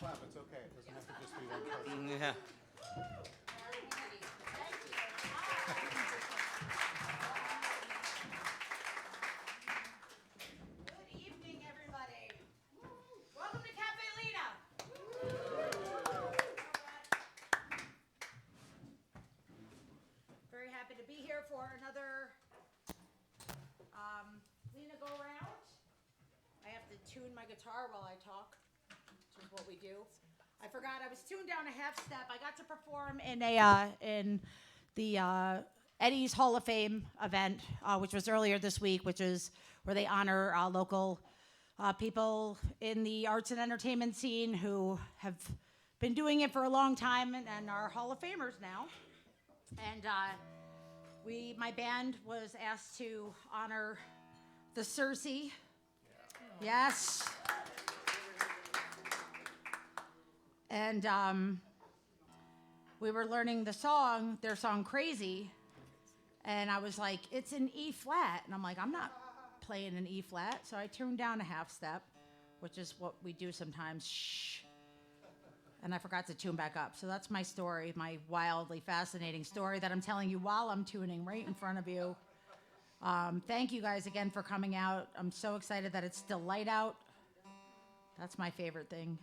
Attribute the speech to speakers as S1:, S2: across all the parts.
S1: clap. It's okay. It doesn't have to just be one person.
S2: Yeah.
S3: Good evening, everybody. Welcome to Cafe Lena. Very happy to be here for another Lena go round. I have to tune my guitar while I talk, which is what we do. I forgot I was tuned down a half step. I got to perform in the Eddie's Hall of Fame event, which was earlier this week, which is where they honor local people in the arts and entertainment scene who have been doing it for a long time and are Hall of Famers now. And my band was asked to honor the Circe. Yes. And we were learning their song Crazy. And I was like, it's an E flat. And I'm like, I'm not playing an E flat. So I tuned down a half step, which is what we do sometimes. Shh. And I forgot to tune back up. So that's my story, my wildly fascinating story that I'm telling you while I'm tuning right in front of you. Thank you guys again for coming out. I'm so excited that it's still light out. That's my favorite thing.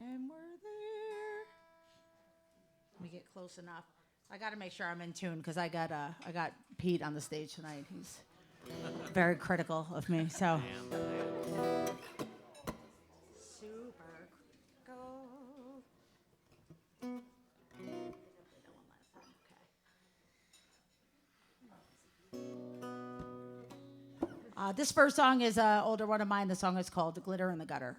S3: And we're there. Let me get close enough. I got to make sure I'm in tune because I got Pete on the stage tonight. He's very critical of me. So super critical. This first song is an older one of mine. The song is called "The Glitter in the Gutter."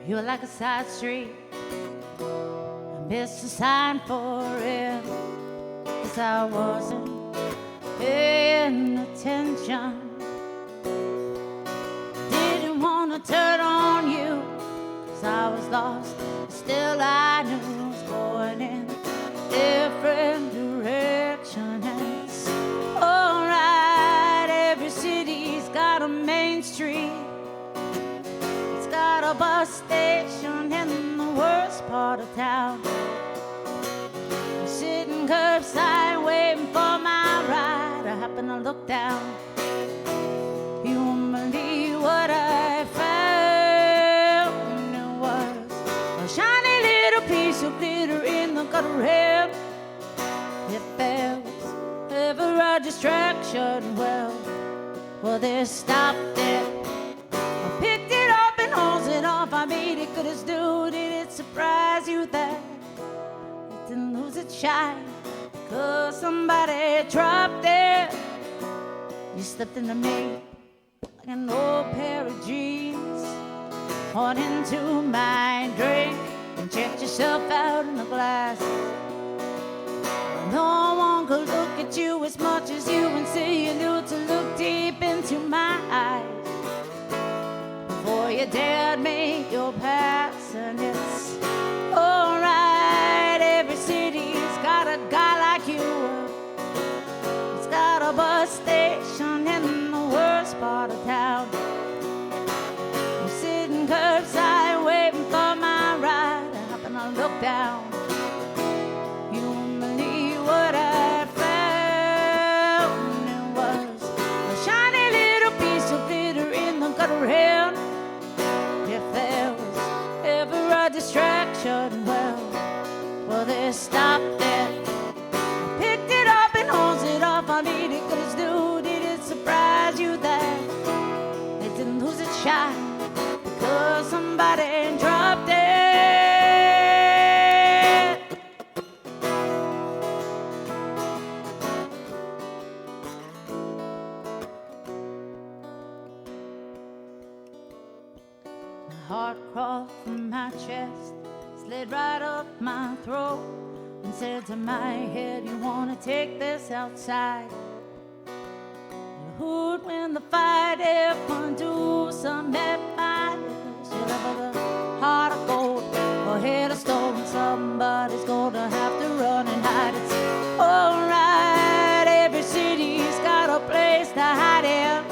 S3: You were like a side street, I missed a sign for it, 'cause I wasn't paying attention. Didn't want to turn on you, 'cause I was lost, still I knew I was going in a different direction. And it's alright, every city's got a main street, got a bus station in the worst part of town. I'm sitting curbside waiting for my ride. I happen to look down. You won't believe what I found. It was a shiny little piece of glitter in the gutter rail. If there was ever a distraction, well, they stopped it. I picked it up and hosed it off. I made it good as new. Did it surprise you that it didn't lose its shine? 'Cause somebody dropped it. You slipped into me like an old pair of jeans. Poured into my drink and checked yourself out in the glass. No one could look at you as much as you and say you knew to look deep into my eyes before you dared make your pass. And it's alright, every city's got a guy like you. It's got a bus station in the worst part of town. I'm sitting curbside waiting for my ride. I happen to look down. You won't believe what I found. It was a shiny little piece of glitter in the gutter rail. If there was ever a distraction, well, they stopped it. I picked it up and hosed it off. I made it good as new. Did it surprise you that it didn't heart crawled from my chest, slid right up my throat, and said to my head, you wanna take this outside? Who'd win the fight if one do some fight? She'll have a heart of gold or head of stone. Somebody's gonna have to run and hide. It's alright, every city's got a place to hide in.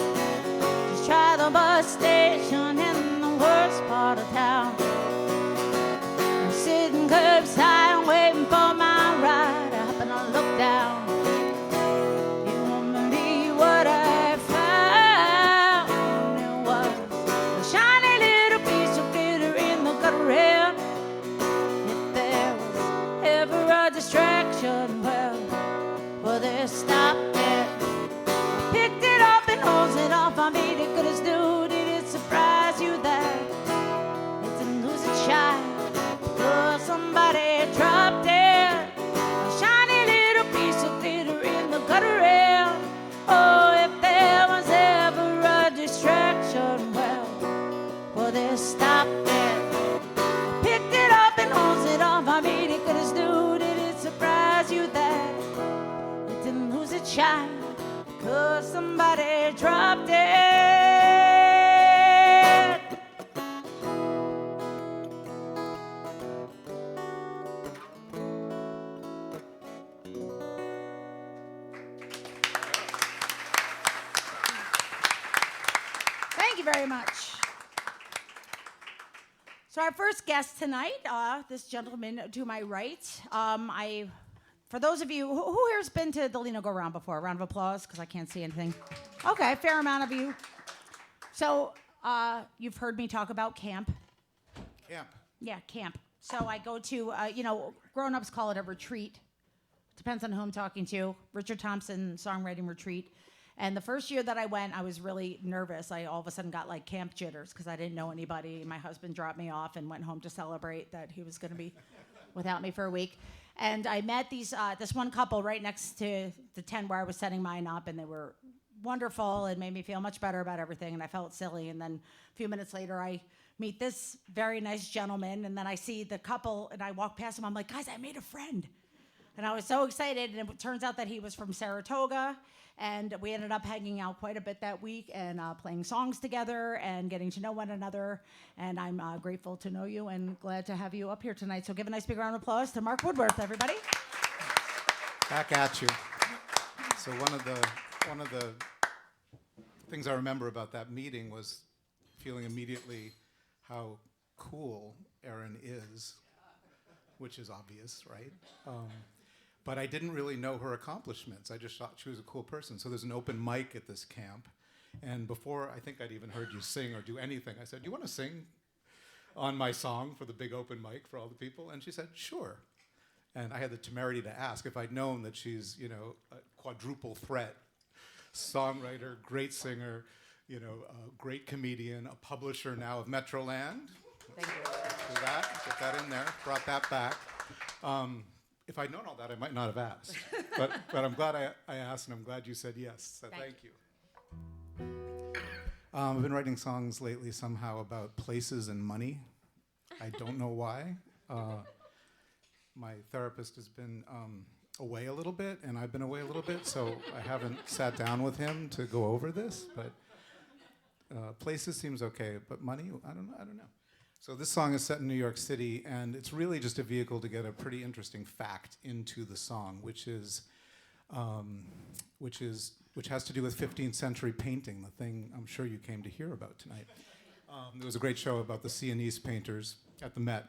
S3: Just try the bus station in the worst part of town. I'm sitting curbside waiting for my ride. I happen to look down. You won't believe what I found. It was a shiny little piece of glitter in the gutter rail. If there was ever a distraction, well, they stopped it. I picked it up and hosed it off. I made it good as new. Did it surprise you that it didn't lose its shine? Oh, somebody dropped it. A shiny little piece of glitter in the gutter rail. Oh, if there was ever a distraction, well, they stopped it. I picked it up and hosed it off. I made it good as new. Did it surprise you that it didn't lose its shine? 'Cause somebody dropped it. Thank you very much. So our first guest tonight, this gentleman to my right. For those of you, who here's been to the Lena go-round before? A round of applause, because I can't see anything. Okay, fair amount of you. So you've heard me talk about camp.
S1: Camp.
S3: Yeah, camp. So I go to, grown-ups call it a retreat. Depends on who I'm talking to. Richard Thompson songwriting retreat. And the first year that I went, I was really nervous. I all of a sudden got like camp jitters because I didn't know anybody. My husband dropped me off and went home to celebrate that he was going to be without me for a week. And I met this one couple right next to the tent where I was setting mine up, and they were wonderful and made me feel much better about everything, and I felt silly. And then a few minutes later, I meet this very nice gentleman, and then I see the couple, and I walk past him. I'm like, guys, I made a friend. And I was so excited, and it turns out that he was from Saratoga, and we ended up hanging out quite a bit that week and playing songs together and getting to know one another. And I'm grateful to know you and glad to have you up here tonight. So give a nice big round of applause to Marc Woodworth, everybody.
S1: Back at you. So one of the things I remember about that meeting was feeling immediately how cool Erin is, which is obvious, right? But I didn't really know her accomplishments. I just thought she was a cool person. So there's an open mic at this camp. And before I think I'd even heard you sing or do anything, I said, do you want to sing on my song for the big open mic for all the people? And she said, sure. And I had the temerity to ask if I'd known that she's, a quadruple threat, songwriter, great singer, a great comedian, a publisher now of Metroland.
S3: Thank you.
S1: So get that in there, brought that back. If I'd known all that, I might not have asked. But I'm glad I asked, and I'm glad you said yes. So thank you. I've been writing songs lately somehow about places and money. I don't know why. My therapist has been away a little bit, and I've been away a little bit, so I haven't sat down with him to go over this. But places seems okay, but money, I don't know. So this song is set in New York City, and it's really just a vehicle to get a pretty interesting fact into the song, which has to do with 15th century painting, the thing I'm sure you came to hear about tonight. There was a great show about the Sienese painters at the Met,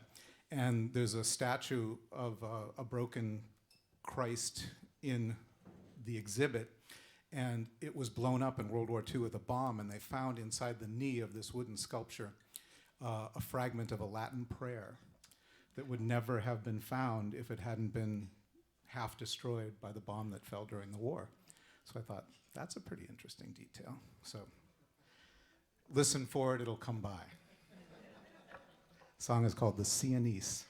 S1: and there's a statue of a broken Christ in the exhibit, and it was blown up in World War II with a bomb, and they found inside the knee of this wooden sculpture a fragment of a Latin prayer that would never have been found if it hadn't been half destroyed by the bomb that fell during the war. So I thought, that's a pretty interesting detail. So listen for it, it'll come by. The song is called The Sienese.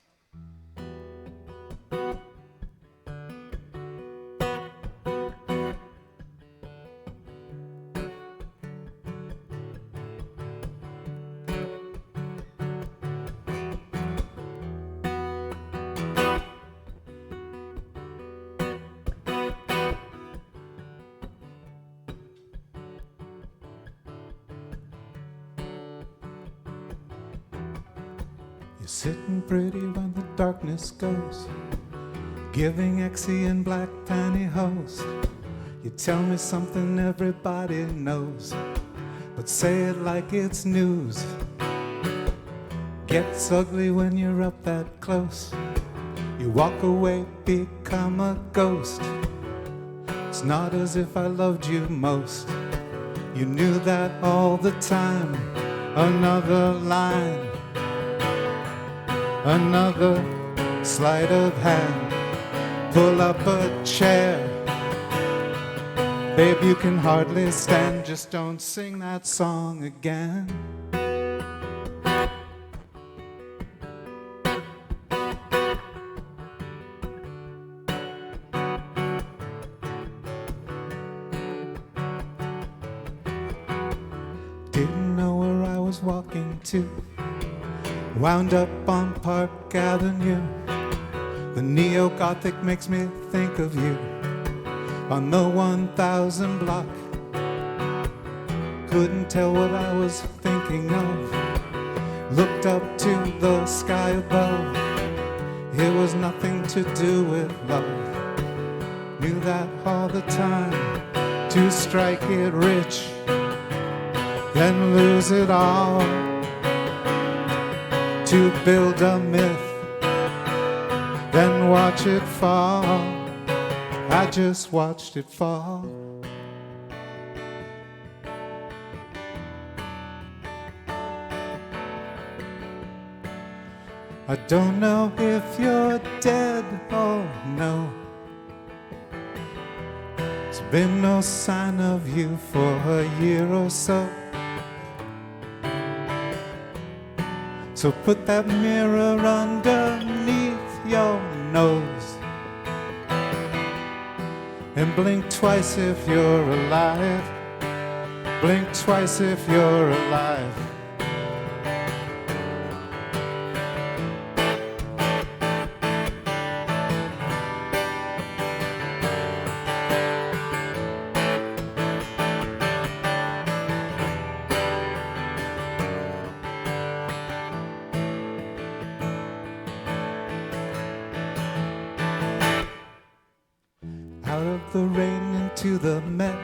S1: sitting pretty when the darkness goes, giving Exie in black pantyhose. You tell me something everybody knows, but say it like it's news. Gets ugly when you're up that close. You walk away, become a ghost. It's not as if I loved you most. You knew that all the time. Another line, another sleight of hand. Pull up a chair, babe, you can hardly stand. Just don't sing that song again. Didn't know where I was walking to. Wound up on Park Avenue. The neo-Gothic makes me think of you. On the 1000 block, couldn't tell what I was thinking of. Looked up to the sky above. It was nothing to do with love. Knew that all the time. To strike it rich, then lose it all. To build a myth, then watch it fall. I just watched it fall. I don't know if you're dead or no. There's been no sign of you for a year or so. So put that mirror underneath your nose and blink twice if you're alive. Blink twice if you're alive. Out of the rain into the Met.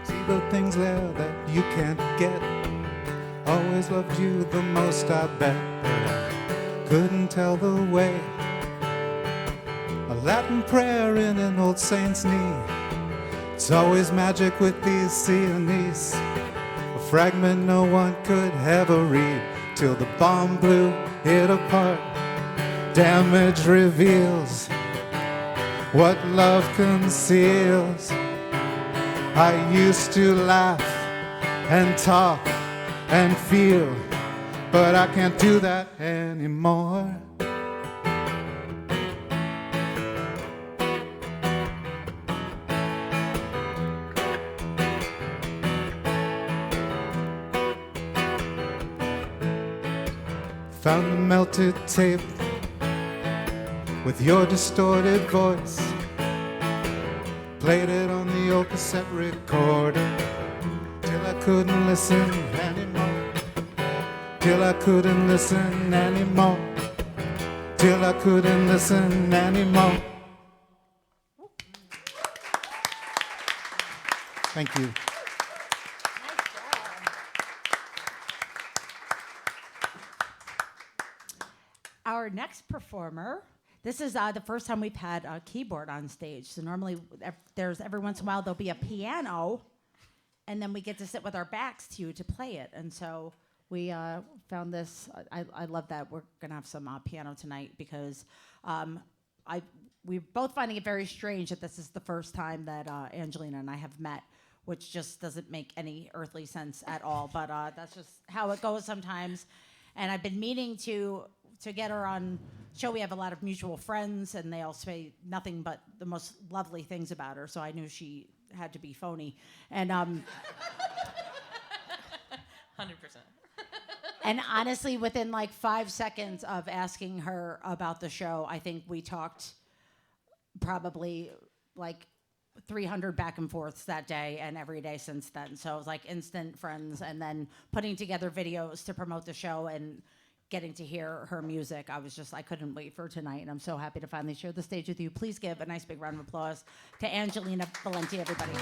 S1: See the things there that you can't get. Always loved you the most, I bet, but I couldn't tell the way. A Latin prayer in an old saint's knee. It's always magic with these Sienese. A fragment no one could ever read till the bomb blew it apart. Damage reveals what love conceals. I used to laugh and talk and feel, but I can't do that anymore. Found the melted tape with your distorted voice. Played it on the old cassette recorder till I couldn't listen anymore. Till I couldn't listen anymore. Till I couldn't listen anymore. Thank you.
S3: Our next performer, this is the first time we've had a keyboard on stage. So normally there's every once in a while there'll be a piano, and then we get to sit with our backs to you to play it. And so we found this. I love that we're gonna have some piano tonight because we're both finding it very strange that this is the first time that Angelina and I have met, which just doesn't make any earthly sense at all. But that's just how it goes sometimes. And I've been meaning to get her on show. We have a lot of mutual friends, and they all say nothing but the most lovely things about her. So I knew she had to be phony. And 100%. And honestly, within like 5 seconds of asking her about the show, I think we talked probably like 300 back and forths that day and every day since then. So it was like instant friends, and then putting together videos to promote the show. And getting to hear her music. I couldn't wait for tonight, and I'm so happy to finally share the stage with you. Please give a nice big round of applause to Angelina Valente, everybody.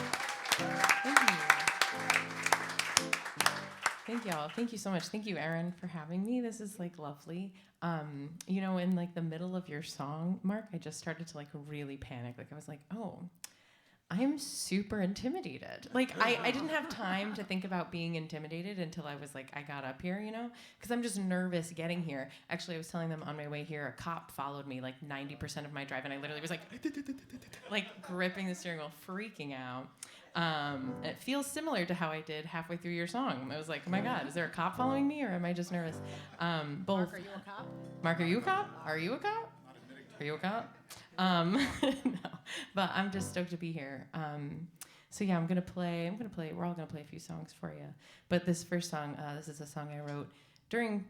S2: Thank you. Thank y'all. Thank you so much. Thank you, Erin, for having me. This is like lovely. In like the middle of your song, Mark, I just started to like really panic. Like I was like, oh, I'm super intimidated. Like I didn't have time to think about being intimidated until I was like, I got up here, because I'm just nervous getting here. Actually, I was telling them on my way here, a cop followed me like 90% of my drive, and I literally was like gripping the steering wheel, freaking out. It feels similar to how I did halfway through your song. I was like, oh my God, is there a cop following me, or am I just nervous? Both.
S3: Mark, are you a cop?
S2: Mark, are you a cop? Are you a cop? Are you a cop? No, but I'm just stoked to be here. So yeah, we're all gonna play a few songs for you. But this first song, this is a song I wrote during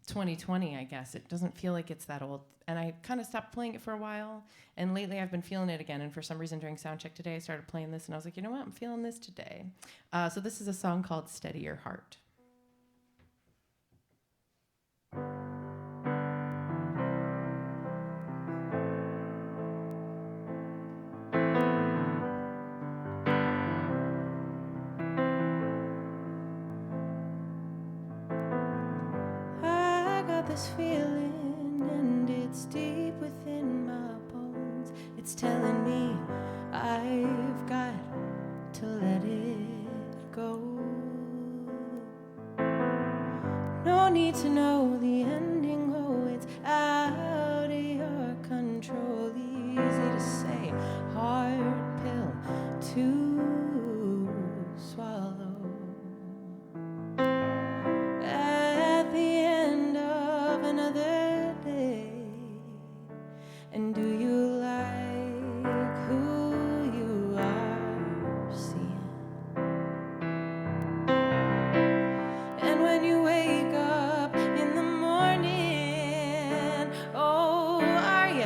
S2: 2020, I guess. It doesn't feel like it's that old. And I kind of stopped playing it for a while. And lately I've been feeling it again. And for some reason during soundcheck today, I started playing this and I was like, you know what? I'm feeling this today. So this is a song called Steady Your Heart. This feeling, and it's deep within my bones. It's telling me I've got to let it go. No need to know the ending, oh, it's out of your control. Easy to say, hard pill to swallow. And do you like who you are seeing? And when you wake up in the morning, oh, are you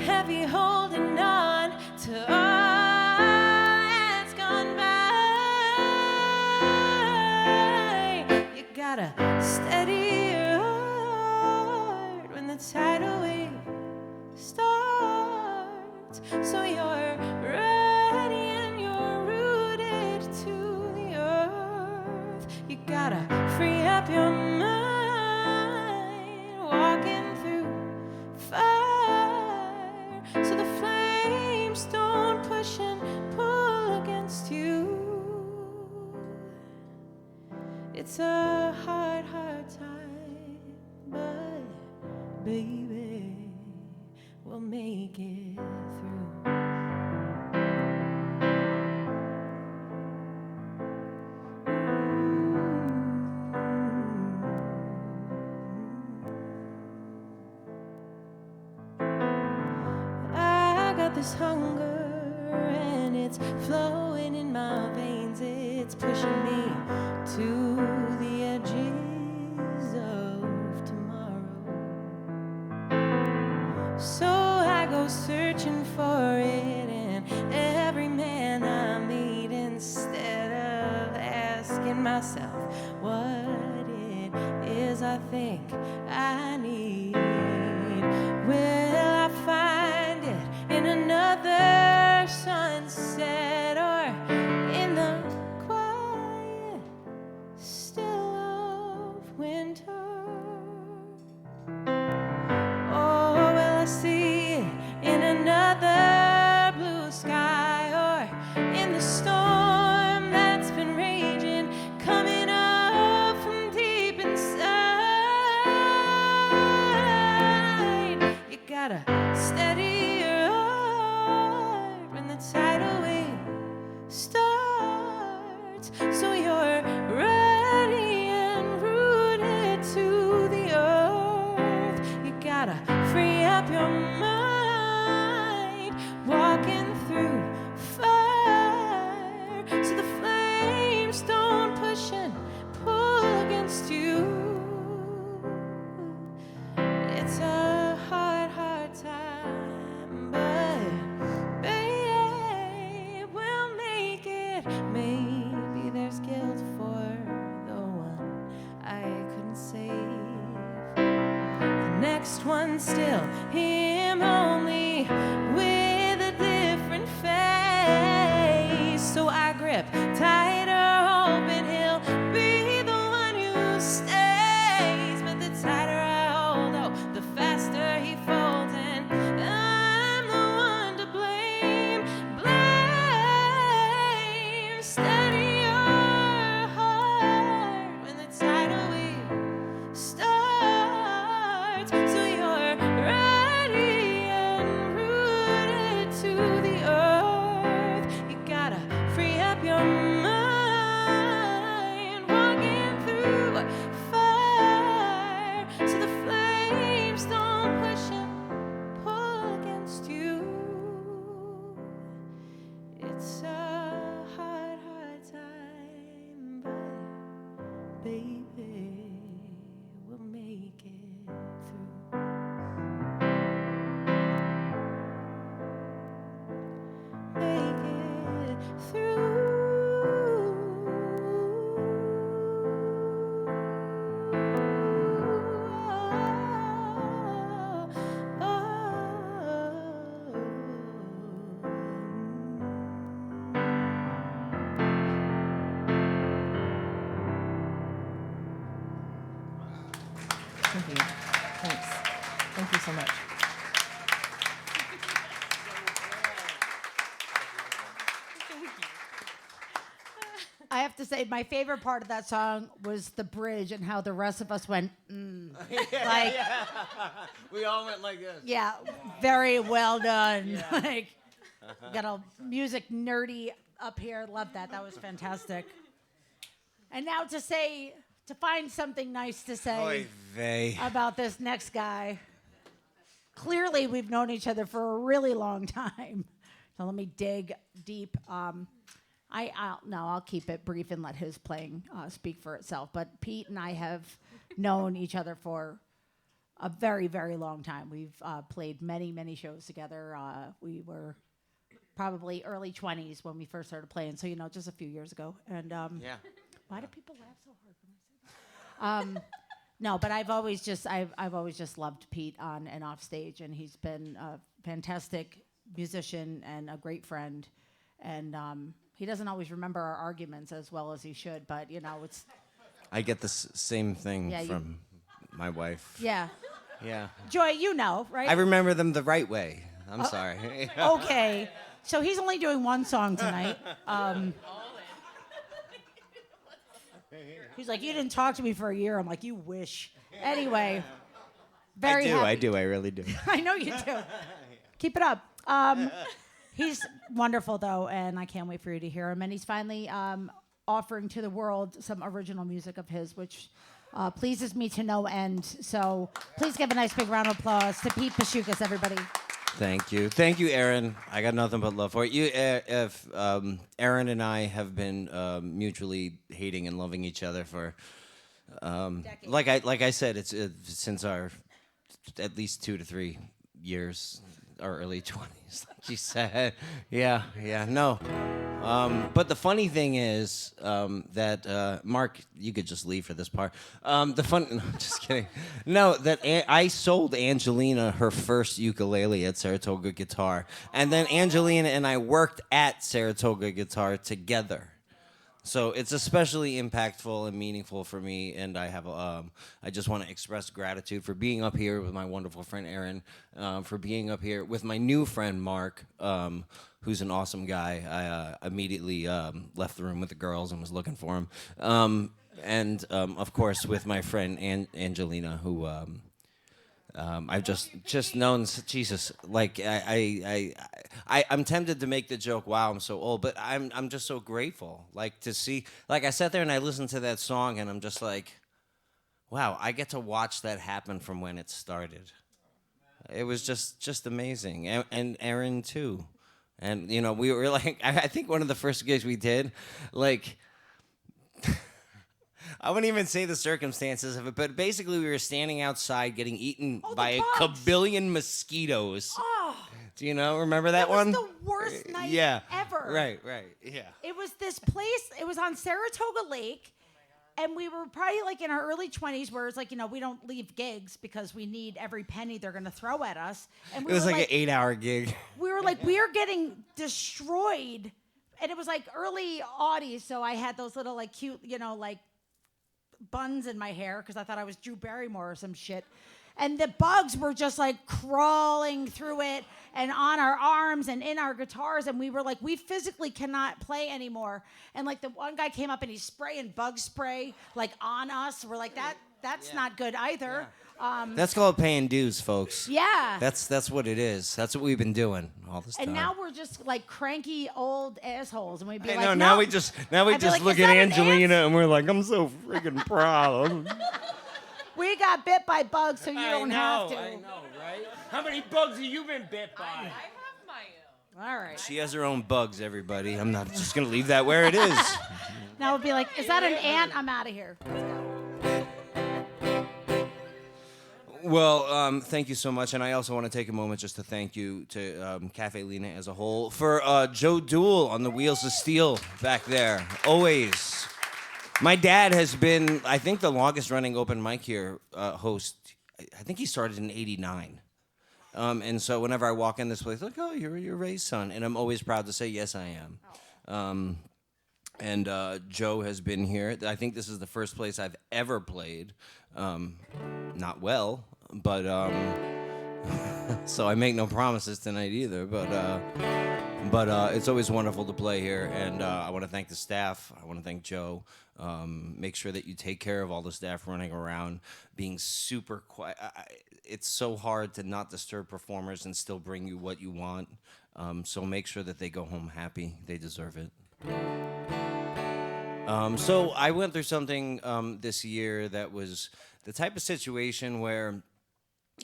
S2: heavy holding on to all that's gone by? You gotta steady your heart when the tidal wave starts, so you're ready and you're rooted to the earth. You gotta free up your mind, walking through fire, so the flames don't push and pull against you. It's a hard time, but baby, we'll make it through. I got this hunger and it's flowing in my veins. It's pushing me to the edges of tomorrow. So I go searching for it in every man I meet, instead of asking myself what it is I think I need. Will I find it in another sunset, or in the quiet still of winter? See it in another blue sky, or in the storm that's been raging, coming up from deep inside. You gotta steady your heart when the tidal wave and still him only with a different face. So I grip tighter, hoping he'll be the one who stays. But the tighter I hold, oh, the faster he folds, and I'm the one to blame. Blame. Steady your heart when the tidal wave starts, so you're ready and rooted to the earth. You gotta free up your mind, walking through fire, so the flames don't push and pull against you. It's a hard, hard time, but baby, we'll make it through. Make it through. Thank you. Thanks. Thank you so much.
S3: I have to say, my favorite part of that song was the bridge and how the rest of us went, like,
S4: We all went like this.
S3: yeah, very well done. Like, got a music nerdy up here. Love that. That was fantastic. And now to find something nice to say
S4: Oy vey.
S3: about this next guy. Clearly, we've known each other for a really long time. So let me dig deep. I'll keep it brief and let his playing speak for itself. But Pete and I have known each other for a very, very long time. We've played many, many shows together. We were probably early 20s when we first started playing. So, just a few years ago. And
S4: Yeah.
S3: why do people laugh so hard when I say that? No, but I've always just loved Pete on and off stage, and he's been a fantastic musician and a great friend. And he doesn't always remember our arguments as well as he should, but it's
S4: I get the same thing
S3: Yeah,
S4: from my wife.
S3: yeah.
S4: Yeah.
S3: Joy, right?
S4: I remember them the right way. I'm sorry.
S3: Okay, so he's only doing one song tonight. He's like, you didn't talk to me for a year. I'm like, you wish. Anyway, very happy.
S4: I do. I really do.
S3: I know you do. Keep it up. He's wonderful, though, and I can't wait for you to hear him. And he's finally offering to the world some original music of his, which pleases me to no end. So please give a nice big round of applause to Pete Pashoukos, everybody.
S4: Thank you, Aaron. I got nothing but love for you. If Aaron and I have been mutually hating and loving each other for, like I said, it's since our at least 2 to 3 years, our early 20s, like you said. Yeah, no. But the funny thing is that Mark, you could just leave for this part. No, just kidding. No, that I sold Angelina her first ukulele at Saratoga Guitar, and then Angelina and I worked at Saratoga Guitar together. So it's especially impactful and meaningful for me, and I have I just want to express gratitude for being up here with my wonderful friend Aaron, for being up here with my new friend Mark, who's an awesome guy. I immediately left the room with the girls and was looking for him, and of course with my friend Angelina, who I've just known. Jesus, like I'm tempted to make the joke, wow, I'm so old, but I'm just so grateful, like to see, like I sat there and I listened to that song and I'm just like, wow, I get to watch that happen from when it started. It was just amazing, and Aaron too, and we were like, I think one of the first gigs we did, like. I wouldn't even say the circumstances of it, but basically we were standing outside getting eaten by a kabillion mosquitoes.
S3: Oh,
S4: Do you remember that one?
S3: was the worst night
S4: Yeah.
S3: ever.
S4: Right, yeah.
S3: It was this place. It was on Saratoga Lake. And we were probably like in our early 20s, where it's like, we don't leave gigs because we need every penny they're going to throw at us. And we
S4: It was
S3: were
S4: like an 8-hour gig.
S3: we were like, we are getting destroyed. And it was like early aughties, so I had those little like cute, like buns in my hair because I thought I was Drew Barrymore or some shit. And the bugs were just like crawling through it and on our arms and in our guitars. And we were like, we physically cannot play anymore. And like the one guy came up and he's spraying bug spray like on us. We're like, that's not good either.
S4: That's called paying dues, folks.
S3: Yeah.
S4: That's what it is. That's what we've been doing all this time.
S3: And now we're just like cranky old assholes, and we'd be
S4: I
S3: like,
S4: know.
S3: no.
S4: Now we just
S3: I'd be like,
S4: look
S3: "Is
S4: at
S3: that an
S4: Angelina
S3: ant?"
S4: and we're like, I'm so freaking proud.
S3: We got bit by bugs, so you don't have to.
S4: I know, right? How many bugs have you been bit by?
S2: I have my own.
S3: All right.
S4: She has her own bugs, everybody. I'm not just gonna leave that where it is.
S3: Now we'll be like, is that an ant? I'm out of here.
S4: Well, thank you so much, and I also want to take a moment just to thank you to Cafe Lena as a whole for Joe Duell on the Wheels of Steel back there. Always. My dad has been, I think, the longest-running open mic here host. I think he started in '89. And so whenever I walk in this place, like, oh, you're Ray's son. And I'm always proud to say, yes, I am. And Joe has been here. I think this is the first place I've ever played. Not well, but so I make no promises tonight either. But it's always wonderful to play here. And I want to thank the staff. I want to thank Joe. Make sure that you take care of all the staff running around, being super quiet. It's so hard to not disturb performers and still bring you what you want. So make sure that they go home happy. They deserve it. So I went through something this year that was the type of situation where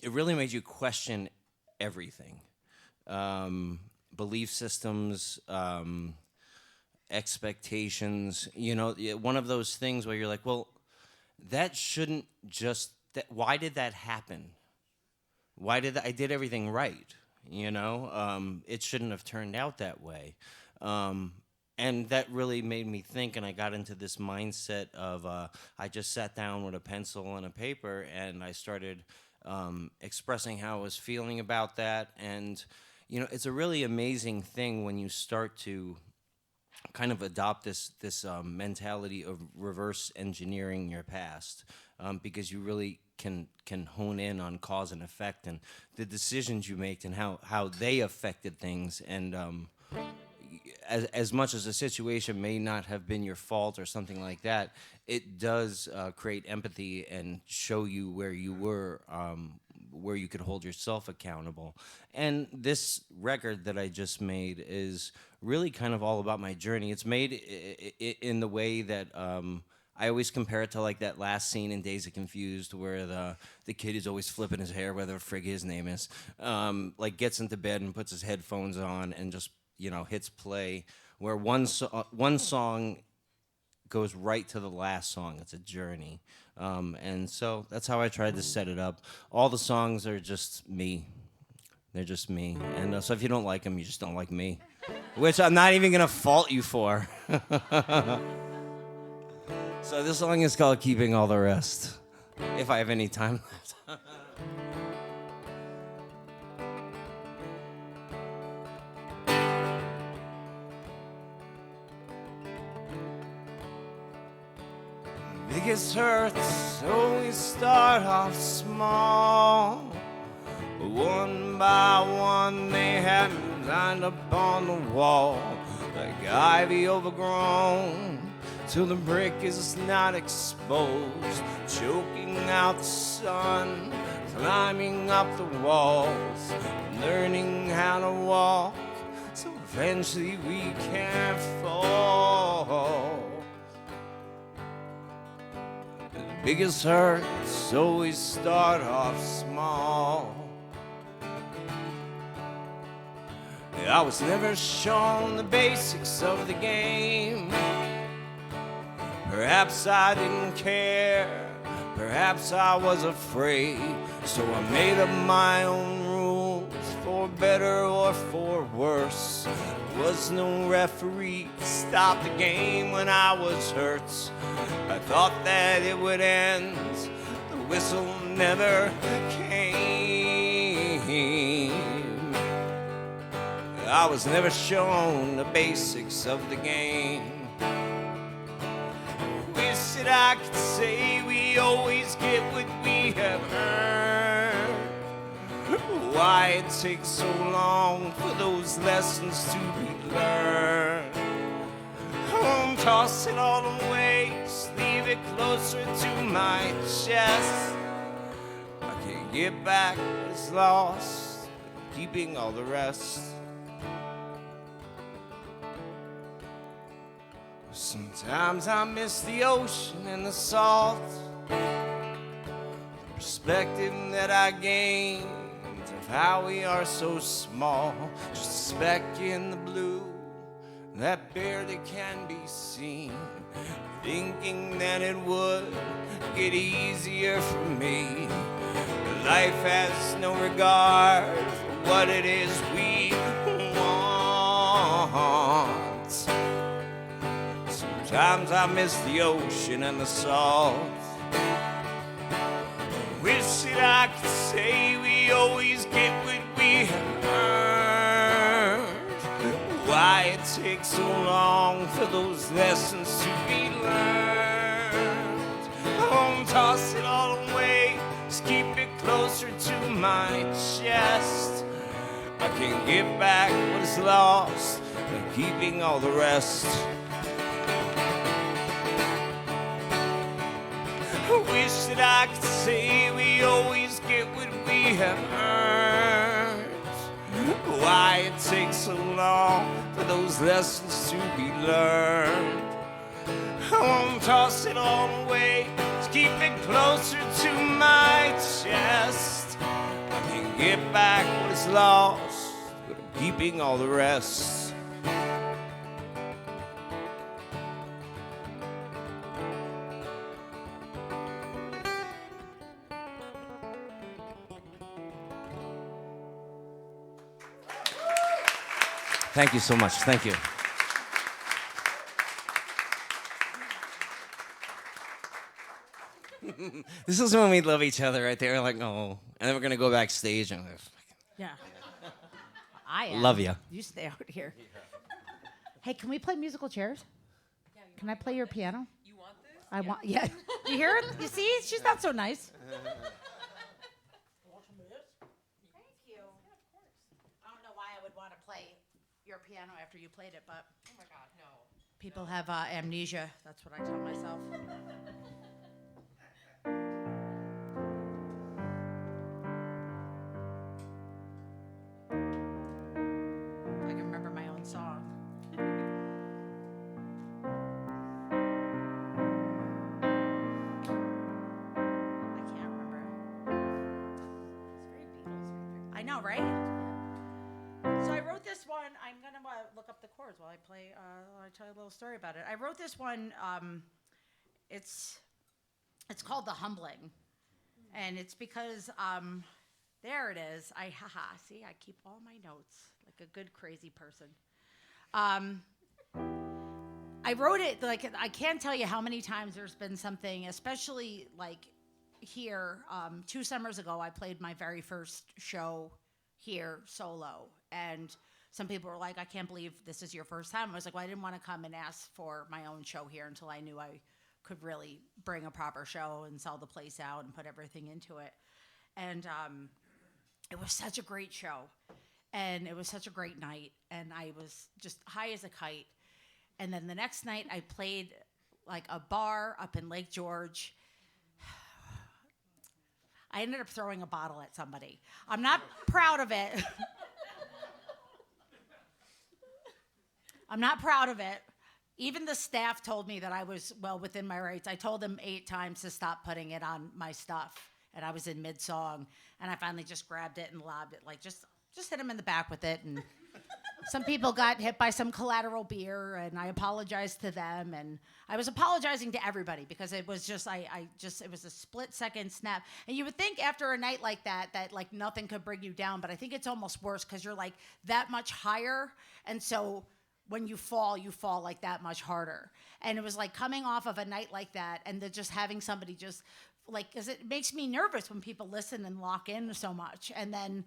S4: it really made you question everything. Belief systems, expectations, one of those things where you're like, well, that shouldn't just, why did that happen? Why did I did everything right? It shouldn't have turned out that way. And that really made me think, and I got into this mindset of I just sat down with a pencil and a paper, and I started expressing how I was feeling about that. And, it's a really amazing thing when you start to kind of adopt this mentality of reverse engineering your past, because you really can hone in on cause and effect and the decisions you make and how they affected things. And as much as a situation may not have been your fault or something like that, it does create empathy and show you where you were, where you could hold yourself accountable. And this record that I just made is really kind of all about my journey. It's made in the way that I always compare it to like that last scene in Days of Confused where the kid is always flipping his hair, whatever frig his name is, like gets into bed and puts his headphones on and just hits play, where one song goes right to the last song. It's a journey. And so that's how I tried to set it up. All the songs are just me. They're just me. And so if you don't like them, you just don't like me, which I'm not even going to fault you for. So this song is called Keeping All the Rest, if I have any time left. Biggest hurts always start off small. One by one they had me lined up on the wall, like ivy overgrown, till the brick is not exposed, choking out the sun, climbing up the walls, learning how to walk, so eventually we can't fall. Biggest hurts always start off small. I was never shown the basics of the game. Perhaps I didn't care, perhaps I was afraid. So I made up my own rules, for better or for worse. There was no referee to stop the game when I was hurt. I thought that it would end. The whistle never came. I was never shown the basics of the game. Wish that I could say we always get what we have earned. Why it takes so long for those lessons to be learned. Don't toss it all away, just leave it closer to my chest. I can't get back what is lost, keeping all the rest. Sometimes I miss the ocean and the salt, the perspective that I gained of how we are so small, just a speck in the blue that barely can be seen, thinking that it would get easier for me. Life has no regard for what it is we want. Sometimes I miss the ocean and the salt. Wish that I could say we always get what we have earned. Why it takes so long for those lessons to be learned. Don't toss it all away, just keep it closer to my chest. I can't get back what is lost, and keeping all the rest. Wish that I could say we always get what we have earned. Why it takes so long for those lessons to be learned. I won't toss it all away, just keep it closer to my chest. I can get back what is lost, but I'm keeping all the rest. Thank you so much. Thank you. This is when we love each other right there. Like, oh. And then we're going to go backstage and
S3: Yeah. I am.
S4: love you.
S3: You stay out here. Hey, can we play musical chairs? Can I play your piano?
S2: You want this?
S3: I want. Yeah. You hear it? You see? She's not so nice. Thank you. I don't know why I would want to play your piano after you played it, but
S2: Oh my God, no.
S3: people have amnesia. That's what I tell myself. I can remember my own song. I can't remember.
S2: It's very Beatles.
S3: I know, right? So I wrote this one. I'm gonna look up the chords while I play. While I tell you a little story about it. I wrote this one. It's called The Humbling, and it's because there it is. See, I keep all my notes like a good crazy person. I wrote it like I can't tell you how many times there's been something, especially like here. 2 summers ago, I played my very first show here solo, and some people were like, I can't believe this is your first time. I was like, well, I didn't want to come and ask for my own show here until I knew I could really bring a proper show and sell the place out and put everything into it. And it was such a great show, and it was such a great night, and I was just high as a kite. And then the next night I played like a bar up in Lake George. I ended up throwing a bottle at somebody. I'm not proud of it. I'm not proud of it. Even the staff told me that I was well within my rights. I told them 8 times to stop putting it on my stuff, and I was in mid-song, and I finally just grabbed it and lobbed it, like just hit him in the back with it and some people got hit by some collateral beer, and I apologized to them, and I was apologizing to everybody because it was just, it was a split-second snap. And you would think after a night like that like nothing could bring you down, but I think it's almost worse because you're like that much higher, and so when you fall like that much harder. And it was like coming off of a night like that, and then just having somebody just like, because it makes me nervous when people listen and lock in so much, and then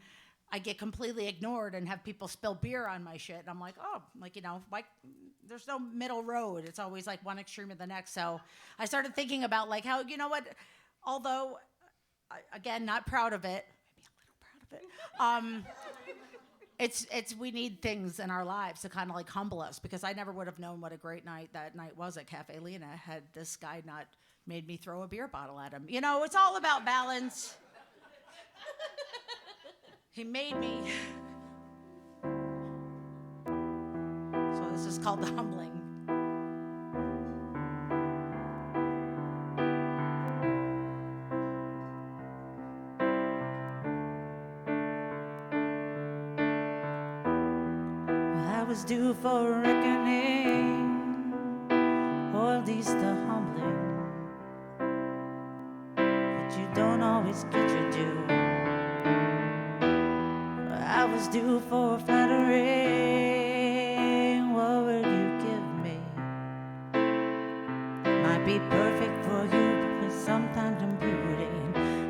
S3: I get completely ignored and have people spill beer on my shit. And I'm like, oh, like, like there's no middle road. It's always like one extreme or the next. So I started thinking about like how, although, again, not proud of it, maybe a little proud of it. We need things in our lives to kind of like humble us, because I never would have known what a great night that night was at Cafe Lena had this guy not made me throw a beer bottle at him. It's all about balance. He made me. So this is called the humbling. I was due for a reckoning, or at least a humbling, but you don't always get your due. I was due for flattering. What would you give me? Might be perfect for you, but sometimes I'm beauty.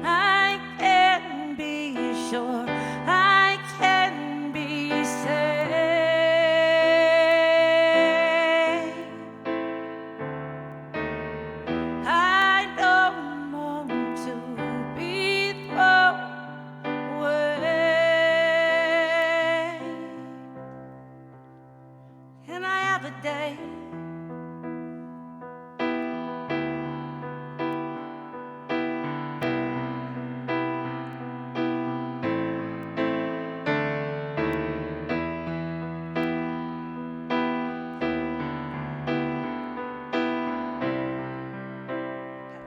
S3: I can be sure, I can be safe. I don't want to be thrown away. Can I have a day?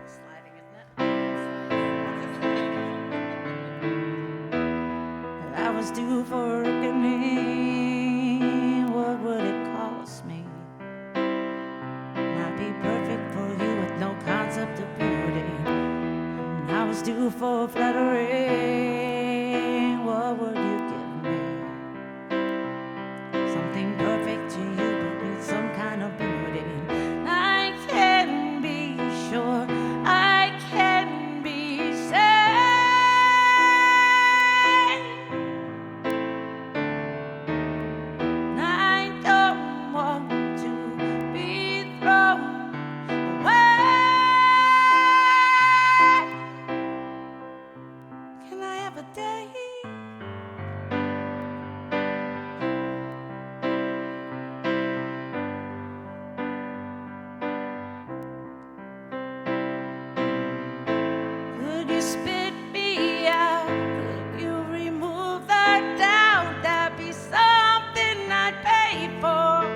S3: Sliding, isn't it? I was due for a reckoning. What would it cost me? Might be perfect for you with no concept of beauty. And I was due for flattering. What would you give me? Something perfect to you, but with some kind of beauty. I can be sure, I can be safe. I don't want to be thrown away. Can I have a day? Could you spit me out? Could you remove the doubt? That'd be something I'd pay for.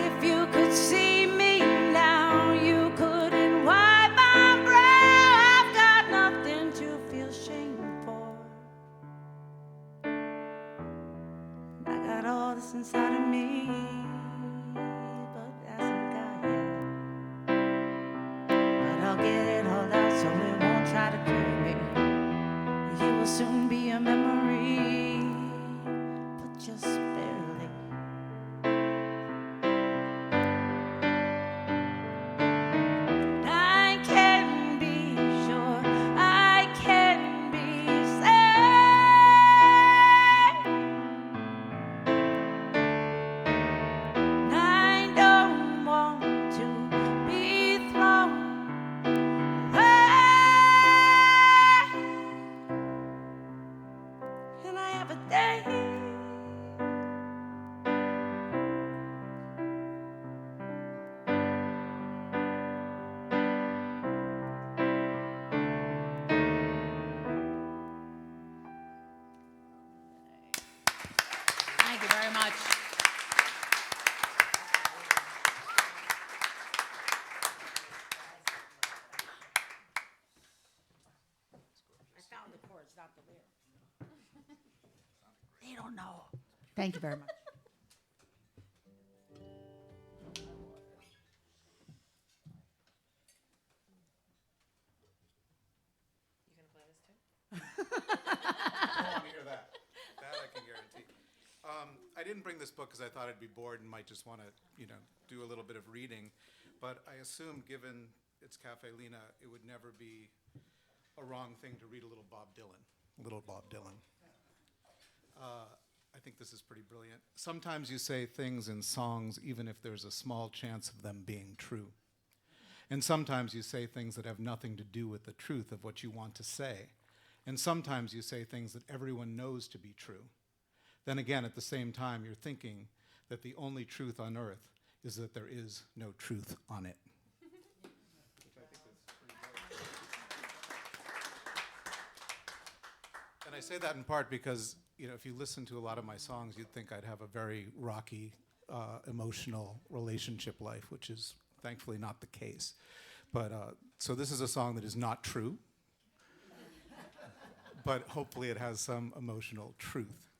S3: If you could see me now, you couldn't wipe my brow. I've got nothing to feel shame for. I got all this inside of me, but hasn't got yet. But I'll get it all out so it won't try to kill me. You will soon be a memory, but just barely. I can be sure, I can be safe. I don't want to be thrown away. Can I have a day? Thank you very much. I found the chords, not the lyrics. They don't know.
S5: Thank you very much.
S1: I want to hear that. That I can guarantee. I didn't bring this book because I thought I'd be bored and might just want to, do a little bit of reading. But I assume, given it's Cafe Lena, it would never be a wrong thing to read a little Bob Dylan. Little Bob Dylan. I think this is pretty brilliant. Sometimes you say things in songs even if there's a small chance of them being true. And sometimes you say things that have nothing to do with the truth of what you want to say. And sometimes you say things that everyone knows to be true. Then again, at the same time, you're thinking that the only truth on earth is that there is no truth on it. Which I think is pretty brilliant. And I say that in part because, if you listen to a lot of my songs, you'd think I'd have a very rocky, emotional relationship life, which is thankfully not the case. But so this is a song that is not true, but hopefully it has some emotional truth.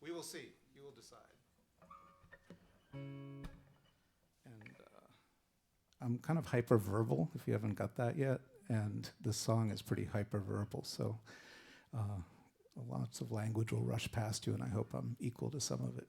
S1: We will see. You will decide. And I'm kind of hyperverbal, if you haven't got that yet. And this song is pretty hyperverbal, so lots of language will rush past you, and I hope I'm equal to some of it.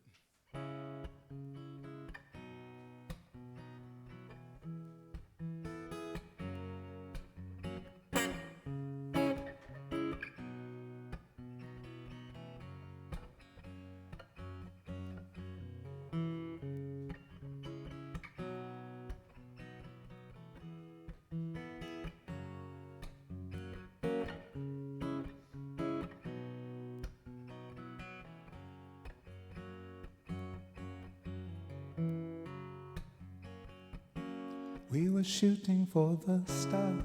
S1: We were shooting for the stars.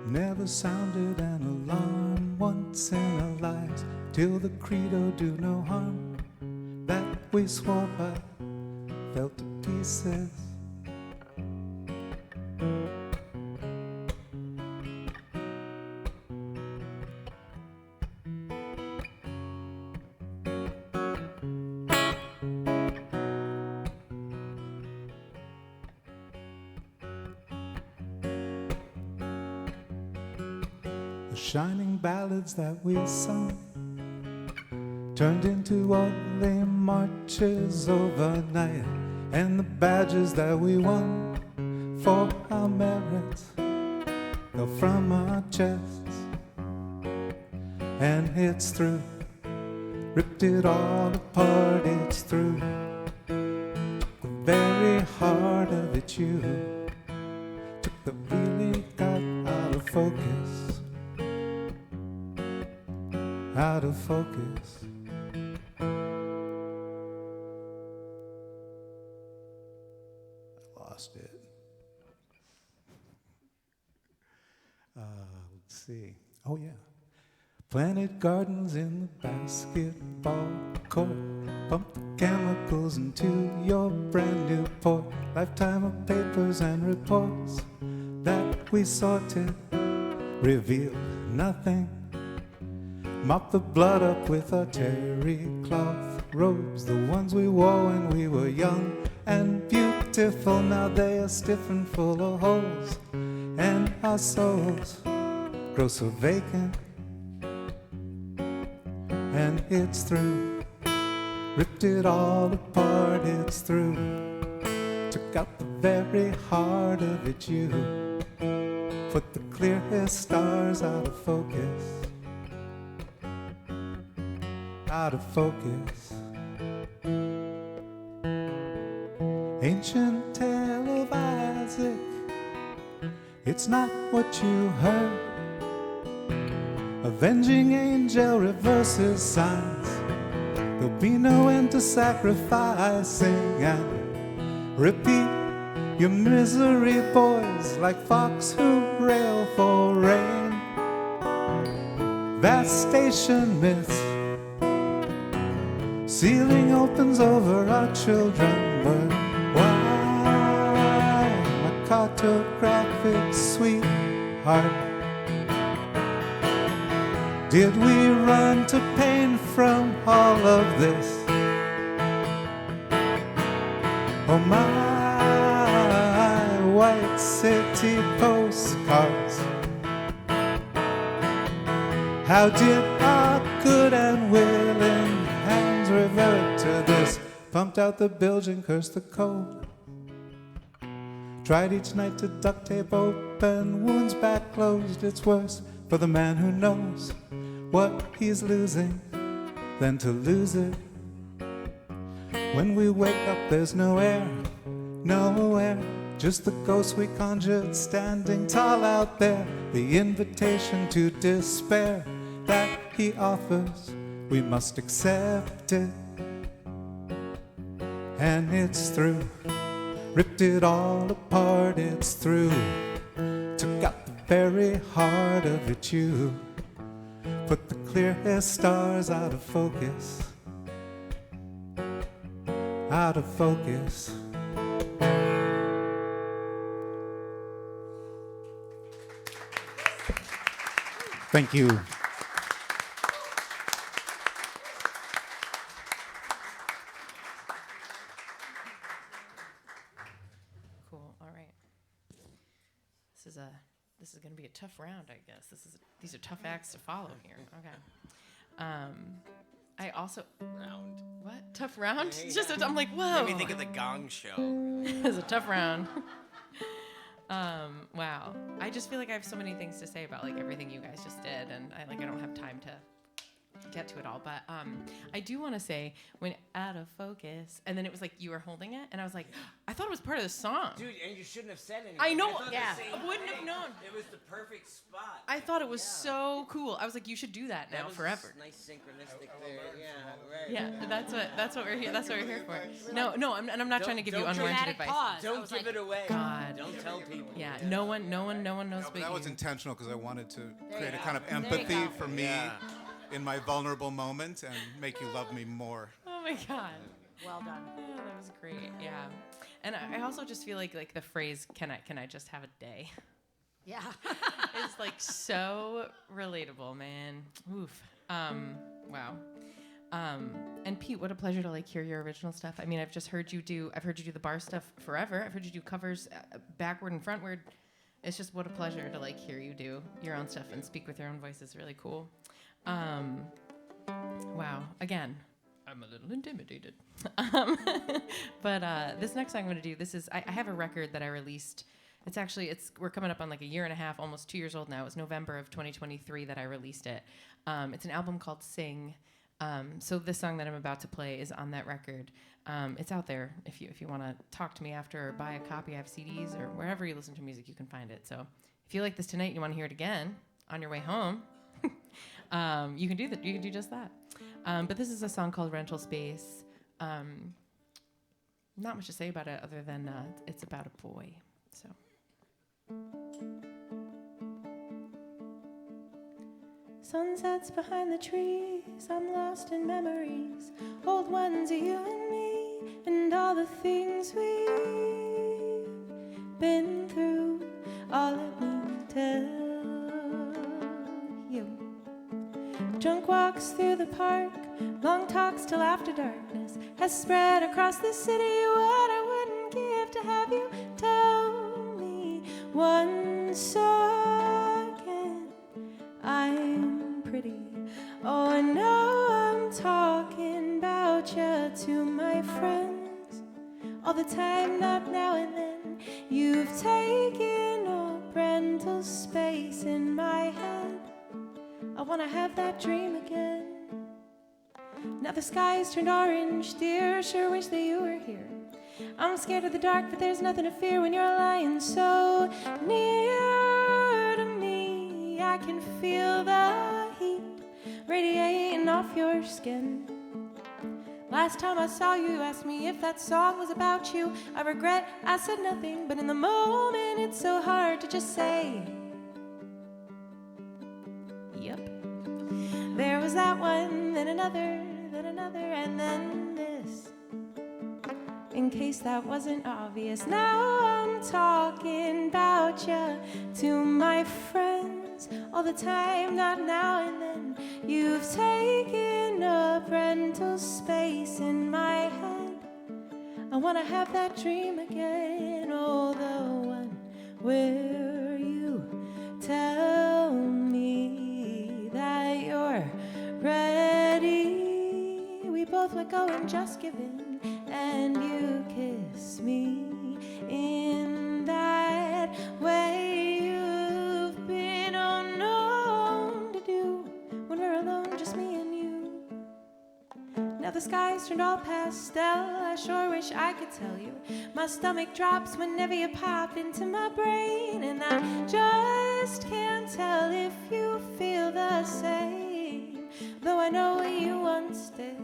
S1: Never sounded an alarm once in our lives, till the credo do no harm that we swore by fell to pieces. The shining ballads that we sung turned into orderly marches overnight, and the badges that we won for our merits fell from our chests. And it's through, ripped it all apart, it's through. Took the very heart of it, you took the really got out of focus. Out of focus. I lost it. Let's see. Oh yeah. Planted gardens in the basketball court. Pump the chemicals into your brand new port. Lifetime of papers and reports that we sorted revealed nothing. Mop the blood up with our terry cloth robes, the ones we wore when we were young and beautiful. Now they are stiff and full of holes, and our souls grow so vacant. And it's through, ripped it all apart, it's through. Took out the very heart of it, you put the clearest stars out of focus. Out of focus. Ancient tale of Isaac, it's not what you heard. Avenging angel reverses signs. There'll be no end to sacrificing, and repeat your misery, boys, like fox who rail for rain. Vast station myths, ceiling opens over our children, but why, my cartographic sweetheart, did we run to pain? all of this. Oh, my white city postcards. How did our good and willing hands revert to this? Pumped out the bilge and cursed the cold. Tried each night to duct tape open wounds back closed. It's worse for the man who knows what he's losing than to lose it. When we wake up, there's no air, nowhere. Just the ghosts we conjured standing tall out there. The invitation to despair that he offers, we must accept it. And it's through. Ripped it all apart, it's through. Took out the very heart of it, you. Put the clear stars out of focus. Out of focus. Thank you.
S2: Cool. All right. This is going to be a tough round, I guess. These are tough acts to follow here. Okay. I also
S4: Round.
S2: what? Tough round?
S4: Hey,
S2: It's just
S4: yeah.
S2: I'm like, whoa.
S4: Made me think of the Gong Show.
S2: It's a tough round. Wow. I just feel like I have so many things to say about like everything you guys just did, and I don't have time to get to it all. But I do want to say when out of focus, and then it was like you were holding it, and I was like, I thought it was part of the song.
S4: Dude, and you shouldn't have said anything.
S2: I know.
S4: thought the
S2: Yeah.
S4: same
S2: I wouldn't have
S4: thing.
S2: known.
S4: It was the perfect spot.
S2: I thought it was
S4: Yeah.
S2: so cool. I was like, you should do that now
S4: That was
S2: forever.
S4: Nice synchronistic there. Yeah, right.
S2: Yeah, that's what we're here. That's what we're here for. No, I'm not trying to give you
S4: don't
S2: unwarranted
S3: Dramatic
S2: advice.
S3: pause. I
S4: Don't
S3: was
S4: give
S3: like,
S4: it away.
S2: God.
S4: Don't tell people.
S2: Yeah, no one knows
S1: No,
S2: but
S1: but that was
S2: you.
S1: intentional because I wanted to create
S3: you
S1: a kind
S3: go.
S1: of
S3: There you
S1: empathy
S3: go.
S1: for me
S4: Yeah.
S1: in my vulnerable moment and make you love me more.
S2: Oh my God.
S3: well done.
S2: Oh, that was great. Yeah, and I also just feel like the phrase "Can I just have a day?"
S3: Yeah.
S2: is like so relatable, man. Oof. Wow. And Pete, what a pleasure to like hear your original stuff. I mean, I've heard you do the bar stuff forever. I've heard you do covers backward and frontward. It's just what a pleasure to like hear you do your own stuff and speak with your own voice. Is really cool. Wow. Again, I'm a little intimidated. But this next song I'm going to do, I have a record that I released. We're coming up on like a year and a half, almost 2 years old now. It was November of 2023 that I released it. It's an album called Sing. So this song that I'm about to play is on that record. It's out there if you want to talk to me after or buy a copy. I have CDs or wherever you listen to music, you can find it. So if you like this tonight and you want to hear it again on your way home, you can do that. You can do just that. But this is a song called Rental Space. Not much to say about it other than it's about a boy. So. Sunsets behind the trees, I'm lost in memories, old ones of you and me, and all the things we've been through. All let me tell you. Drunk walks through the park, long talks till after darkness has spread across the city. What I wouldn't give to have you tell me once again I'm pretty. Oh, I know I'm talking about you to my friends all the time, not now and then. You've taken up rental space in my head. I wanna have that dream again. Now the sky's turned orange, dear, sure wish that you were here. I'm scared of the dark, but there's nothing to fear when you're lying so near to me. I can feel the heat radiating off your skin. Last time I saw you, you asked me if that song was about you. I regret I said nothing, but in the moment it's so hard to just say, yep. There was that one, then another, and then this. In case that wasn't obvious, now I'm talking about you to my friends all the time, not now and then. You've taken up rental rental space in my head. I wanna have that dream again, oh, the one where you tell me that you're ready. We both let go and just give in, and you kiss me in that way you've been unknown to do when we're alone, just me and you. Now the sky's turned all pastel. I sure wish I could tell you. My stomach drops whenever you pop into my brain, and I just can't tell if you feel the same, though I know you once did.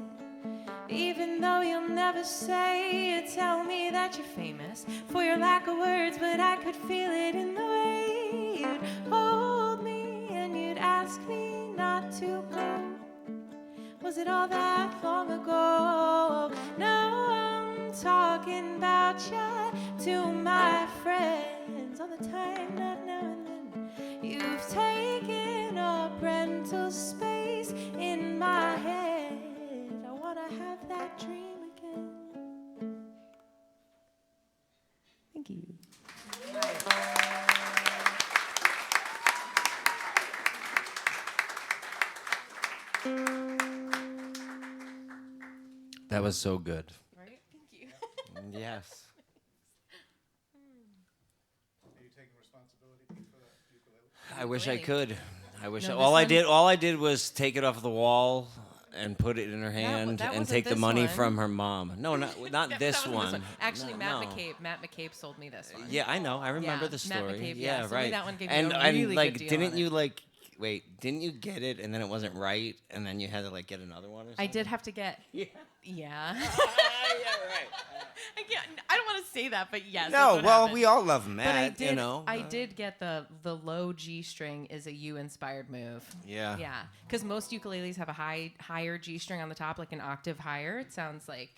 S2: Even though you'll never say it, tell me that you're famous for your lack of words, but I could feel it in the way you'd hold me and you'd ask me not to go. Was it all that long ago? Now I'm talking about you to my friends all the time, not now and then. You've taken up rental space in my head. I wanna have that dream again. Thank you.
S4: That was so good.
S2: Right? Thank you.
S4: Yes.
S1: Are you taking responsibility for the ukulele?
S4: I wish I could. I wish
S2: No,
S4: all I
S2: this
S4: did. All I did was take it off the wall and put it in her hand
S2: that
S4: and
S2: wasn't
S4: take the
S2: this
S4: money
S2: one.
S4: from her mom. No, not
S2: That
S4: this
S2: wasn't
S4: one.
S2: Actually,
S4: No,
S2: Matt
S4: no.
S2: McCabe sold me this one.
S4: Yeah, I know. I remember
S2: Yeah,
S4: the
S2: Matt
S4: story.
S2: McCabe, yeah, so
S4: right.
S2: that one gave you
S4: and
S2: a
S4: and
S2: really
S4: like,
S2: good deal
S4: didn't
S2: on
S4: you
S2: it.
S4: like? Wait, didn't you get it and then it wasn't right and then you had to like get another one or something?
S2: I did have to get. Yeah.
S4: yeah, right.
S2: I don't want to say that, but yes.
S4: No,
S2: that's what
S4: well,
S2: happened.
S4: we all love
S2: But
S4: Matt, you know.
S2: I did get the low G string is a U-inspired move.
S4: Yeah.
S2: Yeah, because most ukuleles have a higher G string on the top, like an octave higher. It sounds like,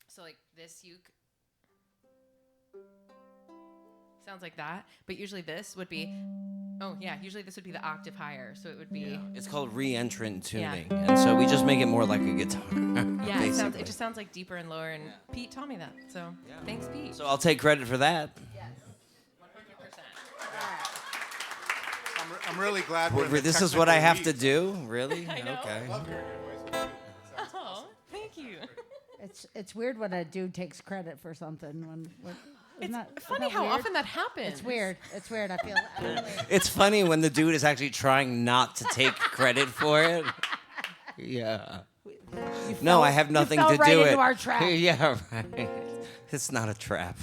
S2: so like this sounds like that, but usually this would be, usually this would be the octave higher, so it would be.
S4: It's called re-entrant
S2: Yeah.
S4: tuning, and so we just make it more like a guitar.
S2: Yeah,
S4: basically.
S2: it just sounds like deeper and lower, and Pete taught me that, so thanks, Pete.
S4: So I'll take credit for that.
S2: Yes, 100%.
S1: I'm really glad we're in the
S4: This is what I
S1: technical
S4: have to
S1: weeds.
S4: do, really?
S2: I know.
S4: Okay.
S1: Love hearing your voice. Sounds
S2: Oh, thank you.
S3: It's weird when a dude takes credit for something. Isn't that
S2: Funny how
S3: weird?
S2: often that happens.
S3: It's weird. It's weird. I feel.
S4: It's funny when the dude is actually trying not to take credit for it. Yeah. No, I have nothing
S3: fell
S4: to
S3: right
S4: do
S3: into
S4: it.
S3: our trap.
S4: Yeah, right. It's not a trap.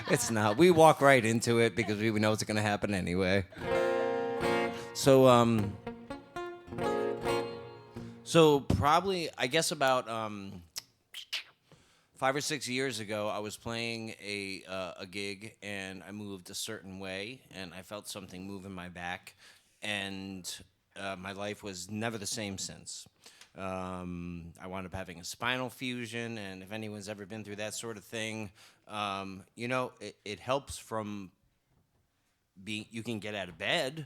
S4: It's not. We walk right into it because we know it's going to happen anyway. So probably, I guess about 5 or 6 years ago, I was playing a gig and I moved a certain way and I felt something move in my back, and my life was never the same since. I wound up having a spinal fusion, and if anyone's ever been through that sort of thing, it helps from being. You can get out of bed,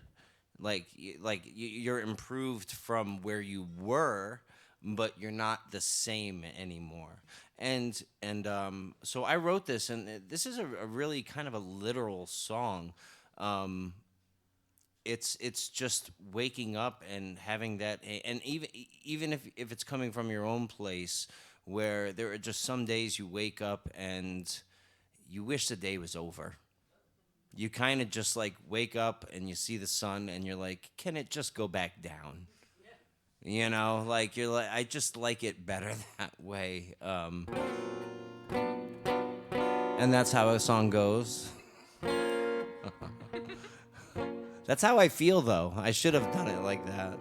S4: you're improved from where you were, but you're not the same anymore. And so I wrote this, and this is a really kind of a literal song. It's just waking up and having that, and even if it's coming from your own place, where there are just some days you wake up and you wish the day was over. You kind of just like wake up and you see the sun and you're like, can it just go back down? You know, like you're like, I just like it better that way. And that's how a song goes. That's how I feel, though. I should have done it like that.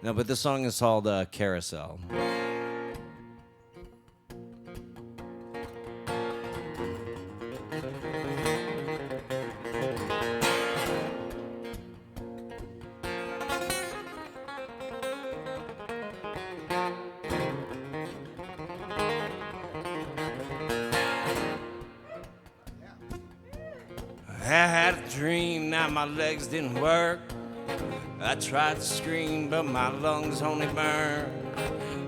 S4: No, but the song is called Carousel. I had a dream, now my legs didn't work. I tried to scream, but my lungs only burned.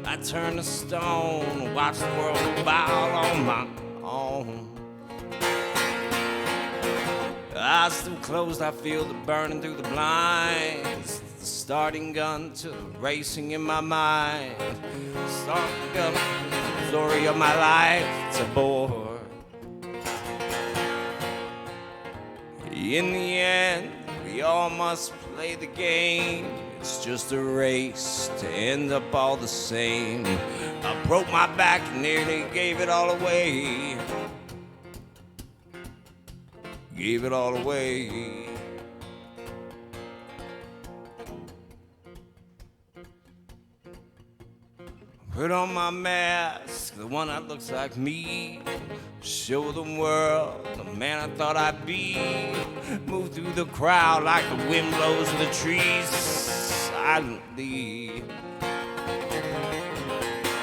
S4: I turned to stone, watched the world go by all on my own. Eyes still closed, I feel the burning through the blinds. The starting gun to the racing in my mind. Starting gun, the story of my life, it's a bore. In the end, we all must play the game. It's just a race to end up all the same. I broke my back and nearly gave it all away. Gave it all away. Put on my mask, the one that looks like me. Show the world the man I thought I'd be. Move through the crowd like the wind blows through the trees silently.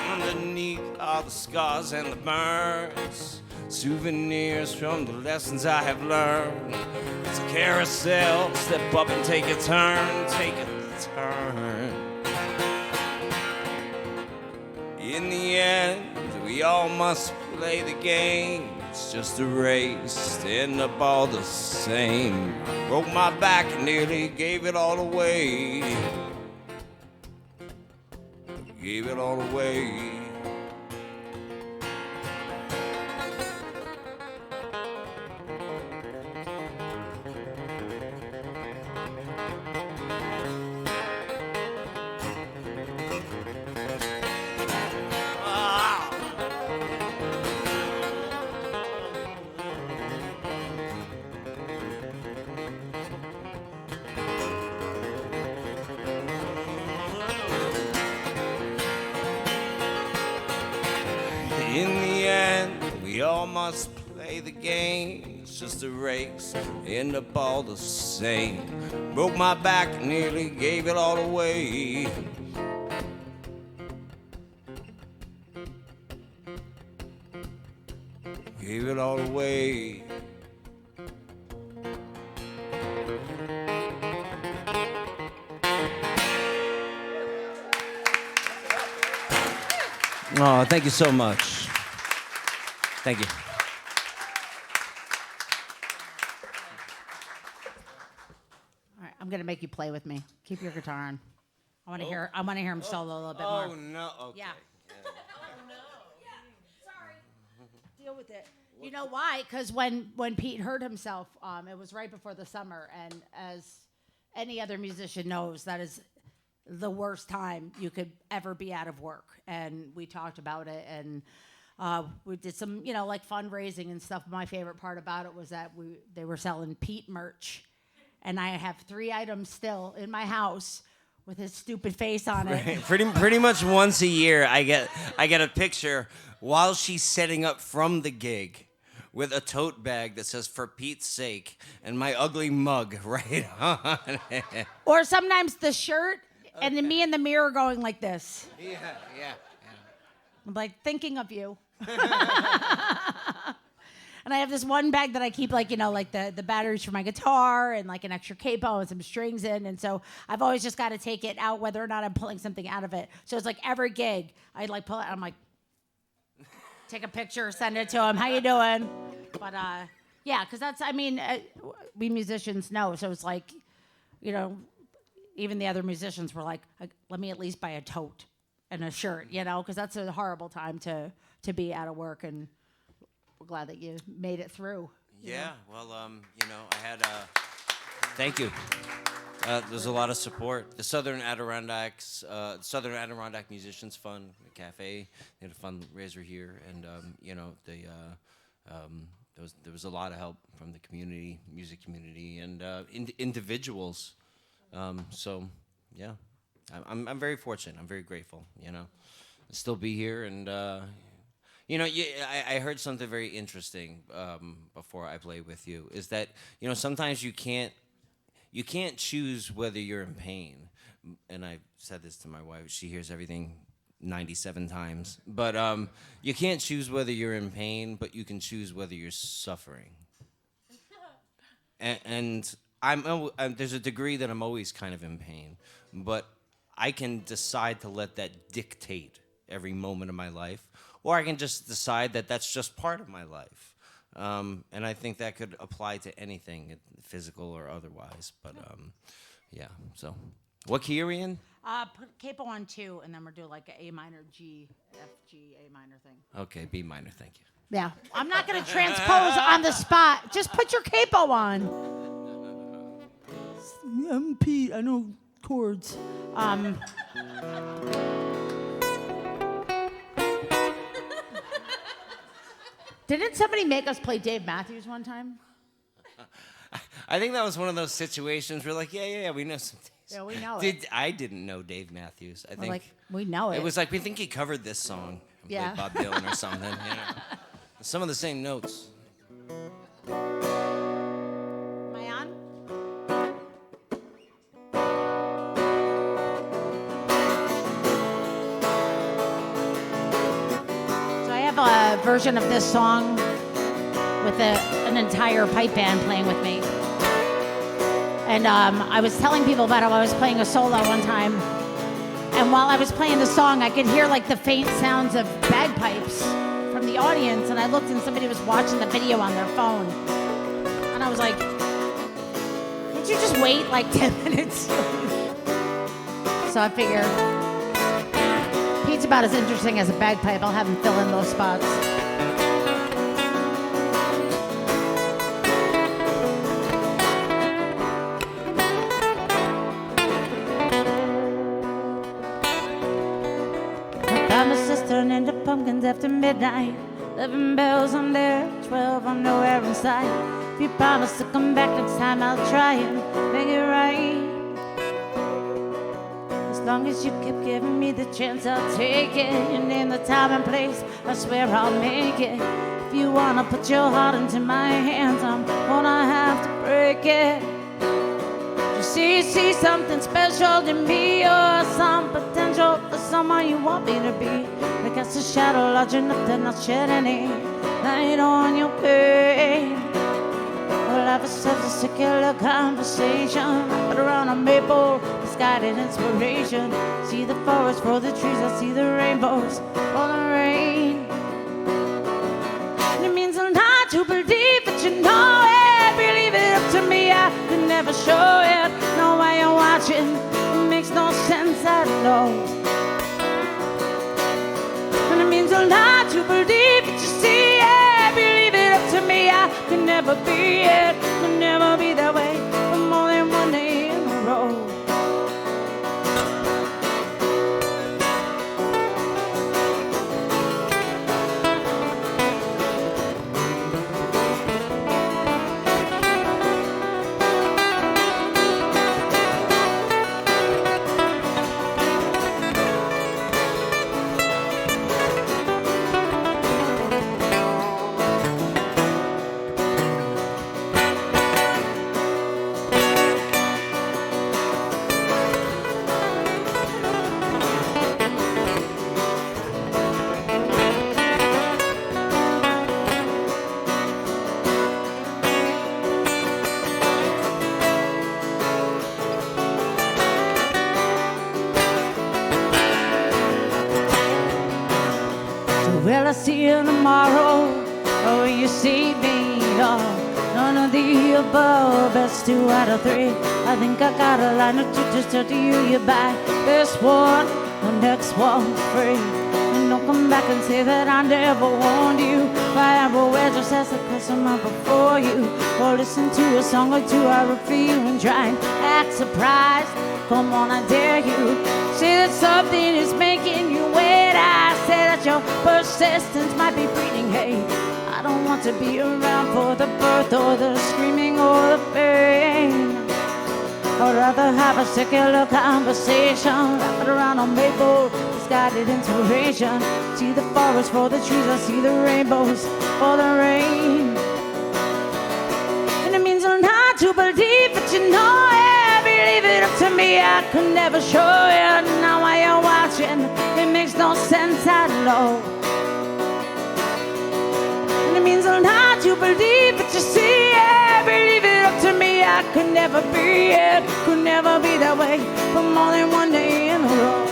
S4: Underneath all the scars and the burns, souvenirs from the lessons I have learned. It's a carousel, step up and take a turn, take a turn. In the end, we all must play the game. It's just a race to end up all the same. Broke my back and nearly gave it all away. Gave it all away. In the end, we all must play the game. It's just a race, end up all the same. Broke my back, nearly gave it all away. Gave it all away. Oh, thank you so much. Thank you.
S3: All right, I'm gonna make you play with me. Keep your guitar on. I want to hear. I want to hear him solo a little bit more.
S4: Oh no. Okay.
S3: Yeah. Sorry. Deal with it. You know why? Because when Pete hurt himself, it was right before the summer, and as any other musician knows, that is the worst time you could ever be out of work. And we talked about it, and we did some, like fundraising and stuff. My favorite part about it was that they were selling Pete merch, and I have 3 items still in my house with his stupid face on it.
S4: Right. Pretty much once a year, I get a picture while she's setting up from the gig with a tote bag that says "For Pete's sake" and my ugly mug right on it.
S3: Or sometimes the shirt, and then me in the mirror going like this.
S4: Yeah.
S3: I'm like thinking of you. And I have this one bag that I keep like the batteries for my guitar and like an extra capo and some strings in. And so I've always just got to take it out whether or not I'm pulling something out of it. So it's like every gig I'd like pull it. I'm like, take a picture, send it to him. How you doing? But yeah, because we musicians know. So it's like, even the other musicians were like, let me at least buy a tote and a shirt, because that's a horrible time to be out of work. And we're glad that you made it through.
S4: Yeah. Well, I had. Thank you. There's a lot of support. The Southern Adirondack Musicians Fund, the cafe, they had a fundraiser here, and there was a lot of help from the community, music community, and individuals. So, yeah, I'm very fortunate. I'm very grateful. To still be here, and I heard something very interesting before I played with you. Is that sometimes you can't choose whether you're in pain, and I said this to my wife. She hears everything 97 times, but you can't choose whether you're in pain, but you can choose whether you're suffering. And there's a degree that I'm always kind of in pain, but I can decide to let that dictate every moment of my life, or I can just decide that that's just part of my life. And I think that could apply to anything, physical or otherwise. But yeah, so what key are we in?
S3: Put capo on 2, and then we'll do like a A minor, G, F, G, A minor thing.
S4: Okay, B minor, thank you.
S3: Yeah, I'm not going to transpose on the spot. Just put your capo on. I'm Pete. I know chords. Didn't somebody make us play Dave Matthews one time?
S4: I think that was one of those situations where like, yeah, we know some things.
S3: Yeah, we know it.
S4: I didn't know Dave Matthews. I think
S3: Like, we know it.
S4: it was like we think he covered this song. And
S3: Yeah.
S4: played Bob Dylan or something. You know? Some of the same notes.
S3: Am I on? So I have a version of this song with an entire pipe band playing with me. And I was telling people about how I was playing a solo one time. And while I was playing the song, I could hear like the faint sounds of bagpipes from the audience. And I looked and somebody was watching the video on their phone. And I was like, would you just wait like 10 minutes? So I figured, Pete's about as interesting as a bagpipe. I'll have him fill in those spots. Got my sister and the pumpkins after midnight. 11 bells, I'm there. 12, I'm nowhere inside. If you promise to come back next time, I'll try and make it right. As long as you keep giving me the chance, I'll take it. And in the time and place, I swear I'll make it. If you wanna put your heart into my hands, I'm gonna have to break it. See something special to me, or some potential for someone you want me to be. I cast a shadow large enough to not shed any light on your pain. We'll have ourselves a secular conversation, wrap it around a maple, misguided inspiration. See the forest for the trees, I see the rainbows for the rain. And it means a lot to believe that you know it. Believe it up to me, I could never show it. Know why you're watching, it makes no sense, I know. And it means a lot to believe that you see it. Believe it up to me, I could never be it. Could never be that way for more than one day in a row. Will I see you tomorrow, or will you see me? Oh, none of the above, best 2 out of 3. I think I got a line or two just to you buy this one, the next one's free. And don't come back and say that I never warned you. If I ever wear just as the customer before you, or listen to a song or two I wrote for you and try and act surprised. Come on, I dare you. Say that something is making you wait. I say that your persistence might be breeding hate. I don't want to be around for the birth or the screaming or the pain. I'd rather have a secular conversation, wrap it around a maple, misguided inspiration. See the forest for the trees, I see the rainbows for the rain. And it means a lot to believe that you know it. Believe it up to me, I could never show it. Now while you're watching, it makes no sense, I know. And it means a lot to believe that you see it. Believe it up to me, I could never never be it, could never be that way for more than one day in a row.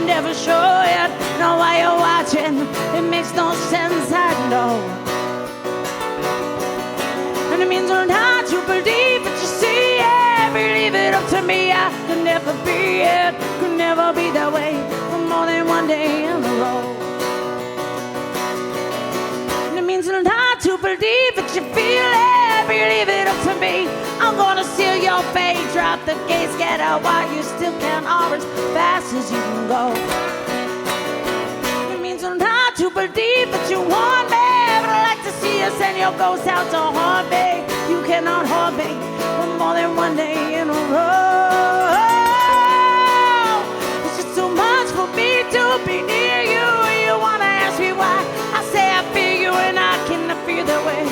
S3: Never show it, know why you're watching, it makes no sense, I know. And it means not to believe it, you see it, believe it up to me, I could never be it, could never be that way for more than one day in a row. And it means not to believe it, you feel it, believe it up to me, I'm gonna seal your fate, drop the gates, get out while you still can, or as fast as you can go. It means not to believe that you want me, but I like to see you send your ghost out to haunt me. You cannot haunt me for more than one day in a row. It's just too much for me to be near you. You wanna ask me why? I say I feel you and I cannot feel that way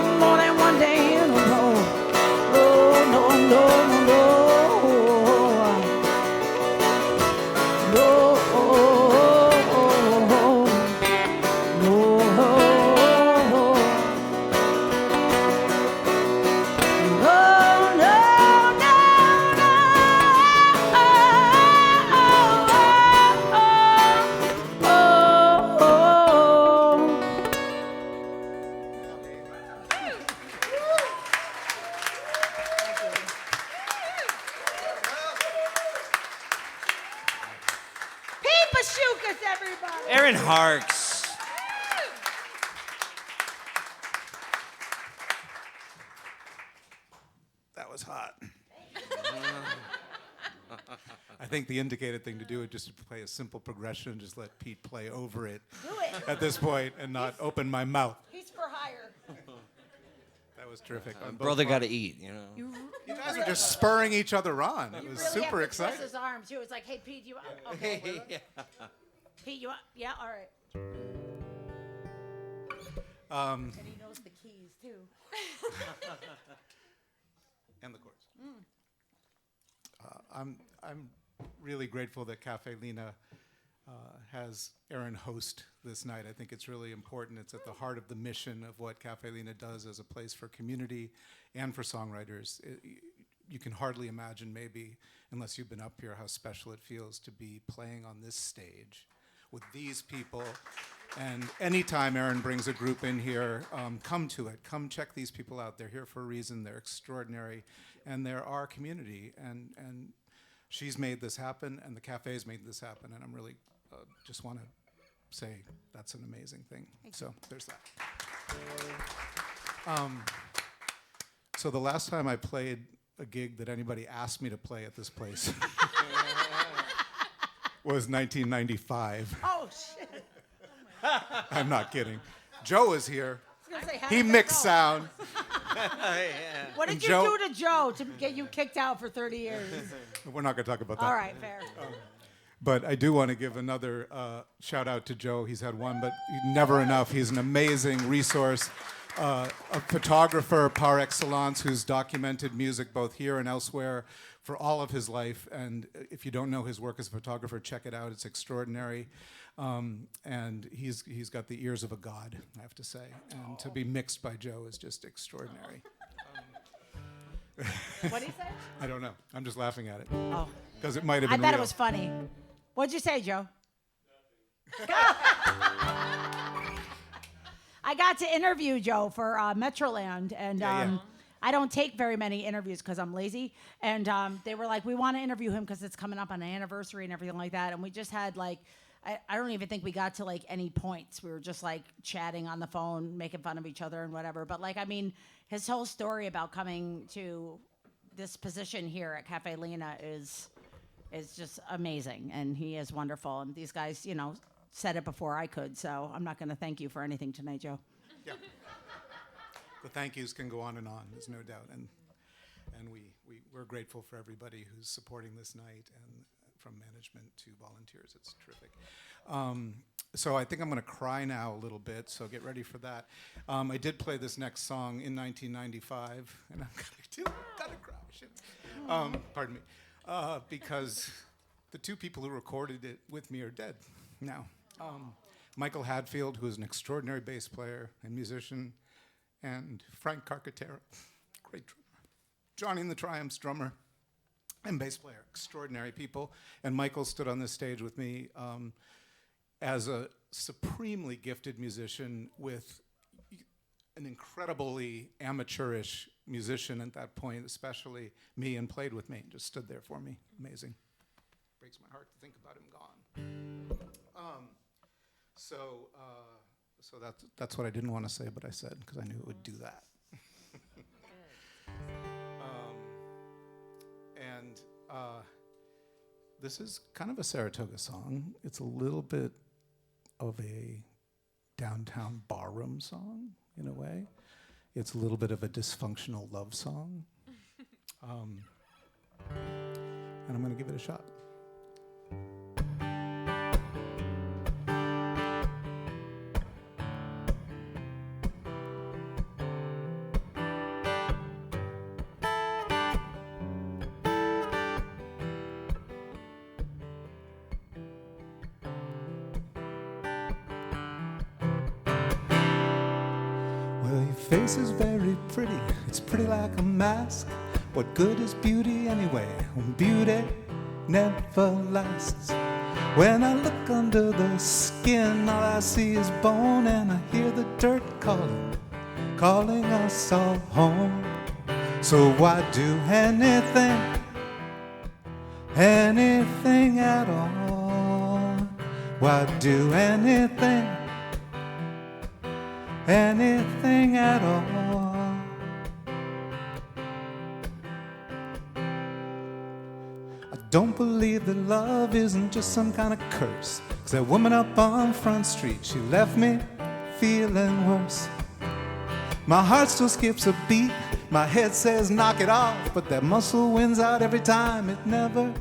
S3: for more than one day in a row. No, no, no, no. Pashoukos, everybody.
S4: Aaron Harks.
S1: That was hot. I think the indicated thing to do is just to play a simple progression, just let Pete play over it.
S3: Do it.
S1: At this point and not open my mouth.
S3: He's for hire.
S1: That was terrific.
S4: Brother got to eat, you know.
S1: You guys were just spurring each other on. It was
S3: Really
S1: super
S3: have to
S1: exciting.
S3: twist his arm too. It's like, hey Pete, you okay? Pete, you want? Yeah, all right. And he knows the keys too.
S1: And the chords. I'm really grateful that Cafe Lena has Aaron host this night. I think it's really important. It's at the heart of the mission of what Cafe Lena does as a place for community and for songwriters. You can hardly imagine, maybe, unless you've been up here, how special it feels to be playing on this stage with these people. And anytime Aaron brings a group in here, come to it. Come check these people out. They're here for a reason. They're extraordinary. And they're our community. And she's made this happen, and the cafe's made this happen. And I'm really just want to say that's an amazing thing. So there's that. So the last time I played a gig that anybody asked me to play at this place was 1995.
S3: Oh shit!
S1: I'm not kidding. Joe is here.
S3: I was gonna say, how
S1: He
S3: did that
S1: mixed
S3: go?
S1: sound.
S3: What did
S1: And
S3: you
S1: Joe-
S3: do to Joe to get you kicked out for 30 years?
S1: We're not going to talk about that.
S3: All right, fair.
S1: But I do want to give another shout out to Joe. He's had one, but never enough. He's an amazing resource, a photographer par excellence who's documented music both here and elsewhere for all of his life. And if you don't know his work as a photographer, check it out. It's extraordinary. And he's got the ears of a god, I have to say. And to be mixed by Joe is just extraordinary.
S3: What did he say?
S1: I don't know. I'm just laughing at it.
S3: Oh,
S1: Because it might have
S3: I
S1: been
S3: bet
S1: real.
S3: it was funny. What'd you say, Joe? I got to interview Joe for Metroland, and
S1: Yeah.
S3: I don't take very many interviews because I'm lazy. And they were like, we want to interview him because it's coming up on an anniversary and everything like that. And we just had like, I don't even think we got to like any points. We were just like chatting on the phone, making fun of each other and whatever. But like, I mean, his whole story about coming to this position here at Cafe Lena is just amazing. And he is wonderful. And these guys, you know, said it before I could. So I'm not going to thank you for anything tonight, Joe.
S1: Yeah. The thank yous can go on, there's no doubt. And we're grateful for everybody who's supporting this night, and from management to volunteers. It's terrific. So I think I'm going to cry now a little bit, so get ready for that. I did play this next song in 1995, and I'm gonna cry. Shit. Pardon me. Because the two people who recorded it with me are dead now. Michael Hadfield, who is an extraordinary bass player and musician, and Frank Carcaterra, great drummer. Johnny and the Triumphs, drummer and bass player, extraordinary people. And Michael stood on this stage with me as a supremely gifted musician with an incredibly amateurish musician at that point, especially me, and played with me, just stood there for me. Amazing. Breaks my heart to think about him gone. So that's what I didn't want to say, but I said, because I knew it would do that. This is kind of a Saratoga song. It's a little bit of a downtown barroom song, in a way. It's a little bit of a dysfunctional love song. And I'm going to give it a shot. Face is very pretty, it's pretty like a mask. What good is beauty anyway, when beauty never lasts? When I look under the skin, all I see is bone, and I hear the dirt calling us all home. So why do anything at all? Why do anything at all? I don't believe that love isn't just some kind of curse, 'cause that woman up on Front Street, she left me feeling worse. My heart still skips a beat, my head says knock it off, but that muscle wins out every time, it never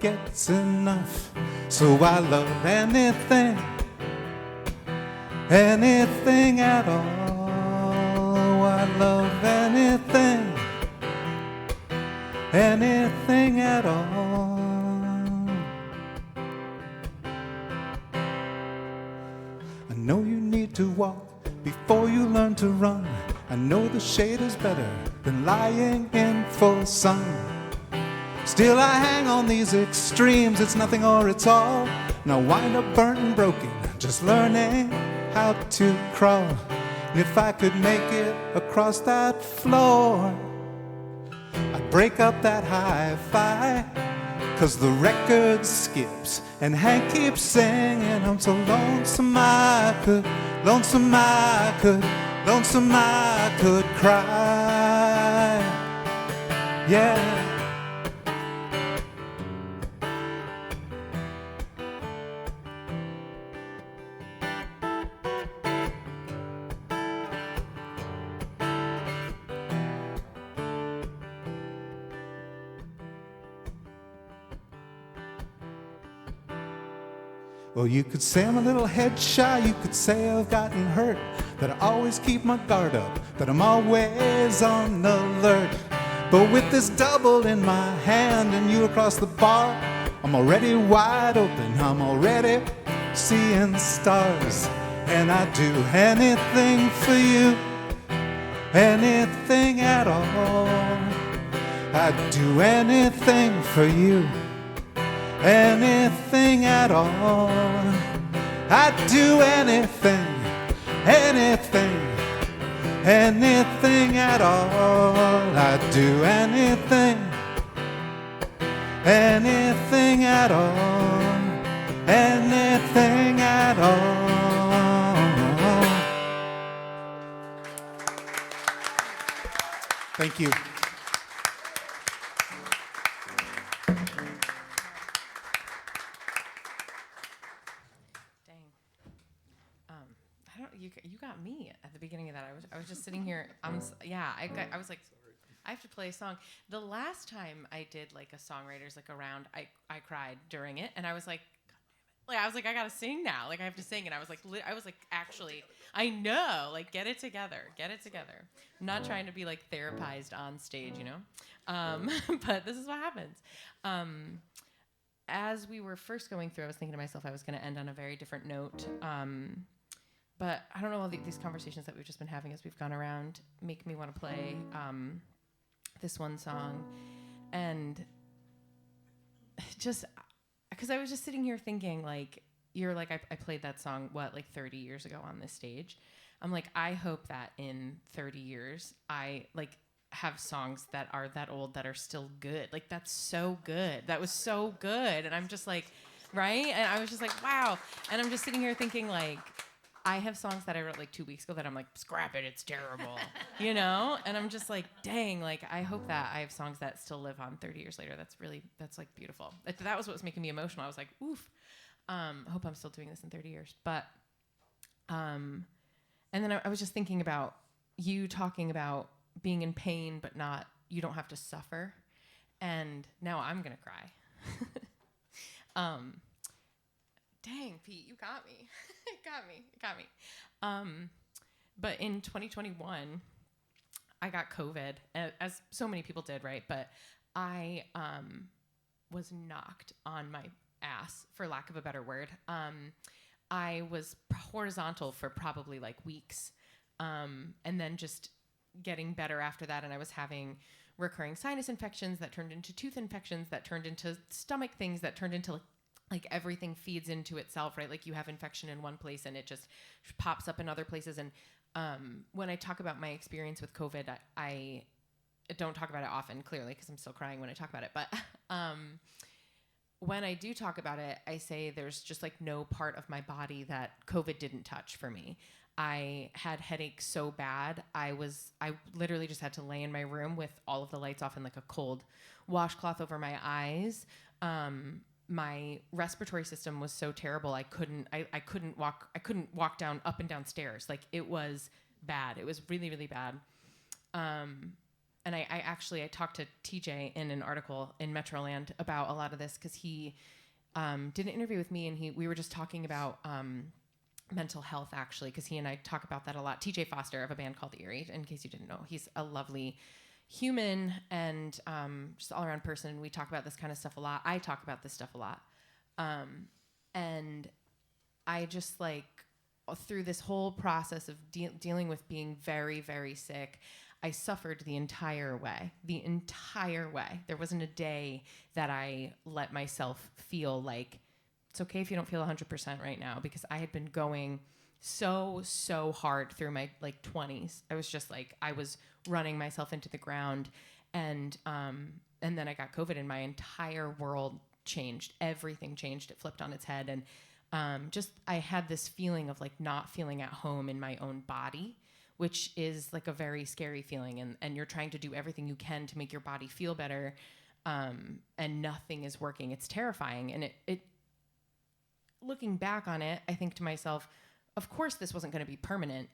S1: gets enough. So I love anything at all. I love anything at all. I know you need to walk before you learn to run. I know the shade is better than lying in full sun. Still I hang on these extremes, it's nothing or it's all. And I wind up burnt and broken, just learning how to crawl. And if I could make it across that floor, I'd break up that hi-fi, 'cause the record skips and Hank keeps singing, I'm so lonesome I could cry. Yeah. Well, you could say I'm a little head shy, you could say I've gotten hurt, that I always keep my guard up, that I'm always on alert. But with this double in my hand and you across the bar, I'm already wide open, I'm already seeing stars. And I'd do anything for you, anything at all. I'd do anything for you, anything at all. I'd do anything anything at all. I'd do anything, anything at all, anything at all. Thank you.
S2: Dang. I don't. You got me at the beginning of that. I was just sitting here. I was like, I have to play a song. The last time I did like a songwriters like around, I cried during it, and I was like, I gotta sing now. Like I have to sing, and I was like, actually, I know. Like get it together. I'm not trying to be like therapized on stage, you know. But this is what happens. As we were first going through, I was thinking to myself I was going to end on a very different note. But I don't know, all these conversations that we've just been having as we've gone around make me want to play this one song. And just because I was just sitting here thinking, like, you're like, I played that song, like 30 years ago on this stage. I'm like, I hope that in 30 years, I, like, have songs that are that old that are still good. Like, that's so good. That was so good. And I'm just like, right? And I was just like, wow. And I'm just sitting here thinking, like, I have songs that I wrote like 2 weeks ago that I'm like, scrap it, it's terrible, you know? And I'm just like, dang, like, I hope that I have songs that still live on 30 years later. That's like beautiful. That was what was making me emotional. I was like, oof, I hope I'm still doing this in 30 years. But, and then I was just thinking about you talking about being in pain, but not, you don't have to suffer. And now I'm going to cry. Dang, Pete, you got me. It got me. But in 2021, I got COVID, as so many people did, right? But I was knocked on my ass, for lack of a better word. I was horizontal for probably like weeks, and then just getting better after that. And I was having recurring sinus infections that turned into tooth infections, that turned into stomach things, that turned into like everything feeds into itself, right? Like you have infection in one place and it just pops up in other places. And when I talk about my experience with COVID, I don't talk about it often, clearly, because I'm still crying when I talk about it. But when I do talk about it, I say there's just like no part of my body that COVID didn't touch for me. I had headaches so bad. I literally just had to lay in my room with all of the lights off and like a cold washcloth over my eyes. My respiratory system was so terrible. I couldn't walk up and down stairs. Like it was bad. It was really, really bad. And I talked to TJ in an article in Metroland about a lot of this, cause he, did an interview with me, and we were just talking about, mental health, actually, cause he and I talk about that a lot. TJ Foster of a band called Eerie, in case you didn't know, he's a lovely human and just all around person. We talk about this kind of stuff a lot. I talk about this stuff a lot. And I just like, through this whole process of dealing with being very, very sick, I suffered the entire way. There wasn't a day that I let myself feel like, it's okay if you don't feel 100% right now, because I had been going so hard through my like 20s. I was just like, I was running myself into the ground, and then I got COVID, and my entire world changed. Everything changed. It flipped on its head, and just I had this feeling of like not feeling at home in my own body, which is like a very scary feeling, and you're trying to do everything you can to make your body feel better, and nothing is working. It's terrifying, and it looking back on it, I think to myself, of course this wasn't going to be permanent,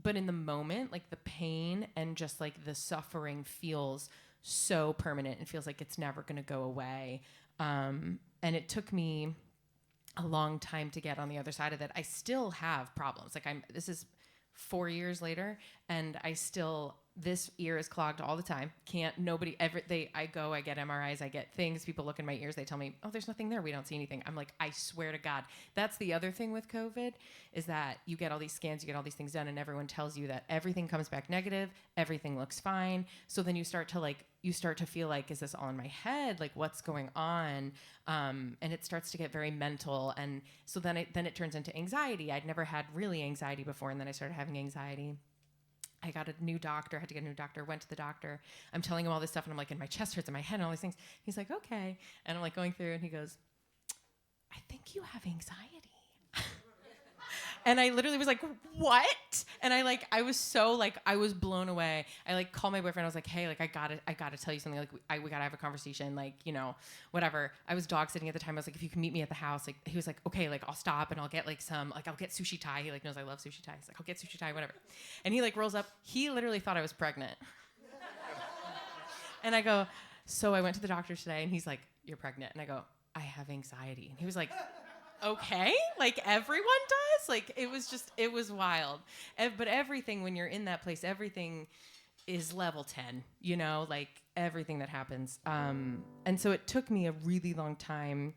S2: but in the moment, like the pain and just like the suffering feels so permanent and feels like it's never going to go away. And it took me a long time to get on the other side of it. I still have problems. Like this is 4 years later, and this ear is clogged all the time. I get MRIs, I get things, people look in my ears, they tell me, oh, there's nothing there, we don't see anything. I'm like, I swear to God. That's the other thing with COVID, is that you get all these scans, you get all these things done, and everyone tells you that everything comes back negative, everything looks fine. So then you start to feel like, is this all in my head? Like, what's going on? And it starts to get very mental. And so then it turns into anxiety. I'd never had really anxiety before, and then I started having anxiety. I got a new doctor, had to get a new doctor, went to the doctor. I'm telling him all this stuff, and I'm like, and my chest hurts and my head and all these things. He's like, okay. And I'm like going through, and he goes, I think you have anxiety. And I literally was like, what? And I was so like, I was blown away. I like called my boyfriend. I was like, hey, like I gotta tell you something. Like we gotta have a conversation. Like, you know, whatever. I was dog sitting at the time. I was like, if you can meet me at the house, like he was like, okay, like I'll stop and I'll get like some, like I'll get sushi Thai. He like knows I love sushi Thai. He's like, I'll get sushi Thai, whatever. And he like rolls up. He literally thought I was pregnant. And I go, so I went to the doctor today, and he's like, you're pregnant. And I go, I have anxiety. And he was like, okay, like everyone does. Like it was wild. But everything, when you're in that place, everything is level 10, you know, like everything that happens. And so it took me a really long time,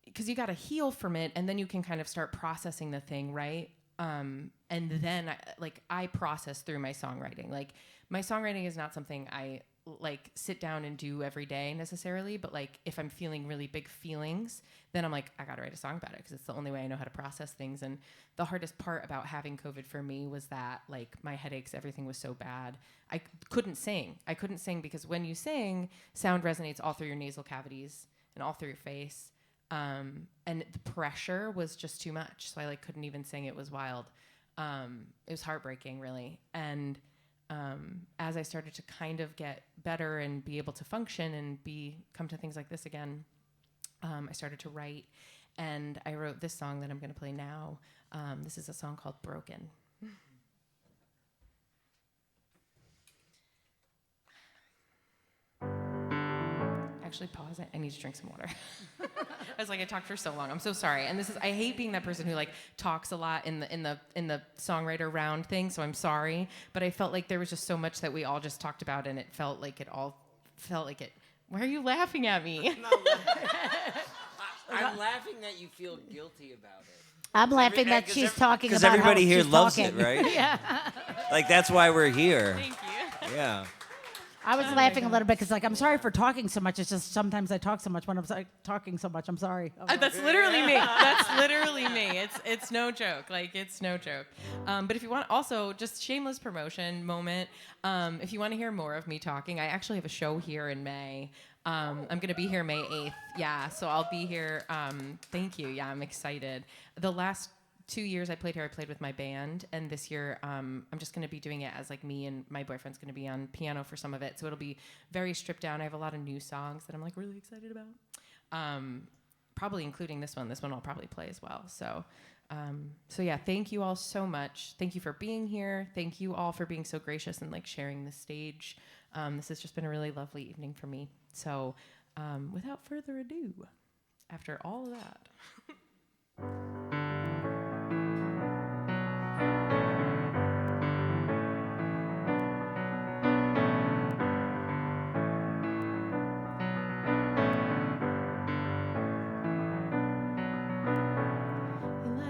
S2: because you got to heal from it, and then you can kind of start processing the thing, right? And then I process through my songwriting. Like my songwriting is not something I like sit down and do every day necessarily, but like if I'm feeling really big feelings, then I'm like, I gotta write a song about it, because it's the only way I know how to process things. And the hardest part about having COVID for me was that like my headaches, everything was so bad. I couldn't sing because when you sing, sound resonates all through your nasal cavities and all through your face. And the pressure was just too much. So I like couldn't even sing. It was wild. It was heartbreaking, really. And as I started to kind of get better and be able to function and come to things like this again, I started to write, and I wrote this song that I'm going to play now. This is a song called Broken. Actually, pause it. I need to drink some water. I was like, I talked for so long. I'm so sorry. And I hate being that person who like talks a lot in the songwriter round thing. So I'm sorry, but I felt like there was just so much that we all just talked about, and it felt like it. Why are you laughing at me?
S4: I'm not laughing. I'm laughing that you feel guilty about it.
S3: I'm laughing that she's talking about
S4: because everybody
S3: how
S4: here
S3: she's
S4: loves
S3: talking.
S4: it, right?
S3: Yeah.
S4: Like that's why we're here.
S2: Thank you.
S4: Yeah.
S3: I was laughing a little bit because, like, I'm sorry for talking so much. It's just sometimes I talk so much when I'm talking so much. I'm sorry.
S2: That's literally me. That's literally me. It's no joke. Like, it's no joke. But if you want, also, just shameless promotion moment. If you want to hear more of me talking, I actually have a show here in May. I'm going to be here May 8th. Yeah, so I'll be here. Thank you. Yeah, I'm excited. The last 2 years I played with my band, and this year I'm just going to be doing it as like me, and my boyfriend's going to be on piano for some of it, so it'll be very stripped down. I have a lot of new songs that I'm like really excited about, probably including this one. This one I'll probably play as well. So yeah, thank you all so much. Thank you for being here. Thank you all for being so gracious and like sharing the stage. This has just been a really lovely evening for me. So without further ado, after all of that.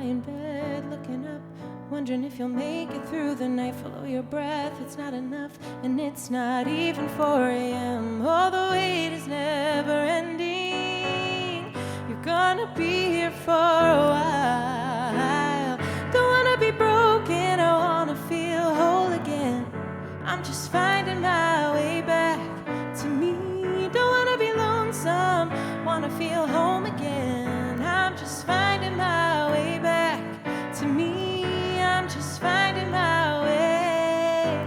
S2: In bed looking up, wondering if you'll make it through the night. Follow your breath, it's not enough, and it's not even 4 a.m. Oh, the wait is never ending. You're gonna be here for a while. Don't wanna be broken, I wanna feel whole again. I'm just finding my way back to me. Don't wanna be lonesome, wanna feel home again. I'm just finding my way back to me. I'm just finding my way.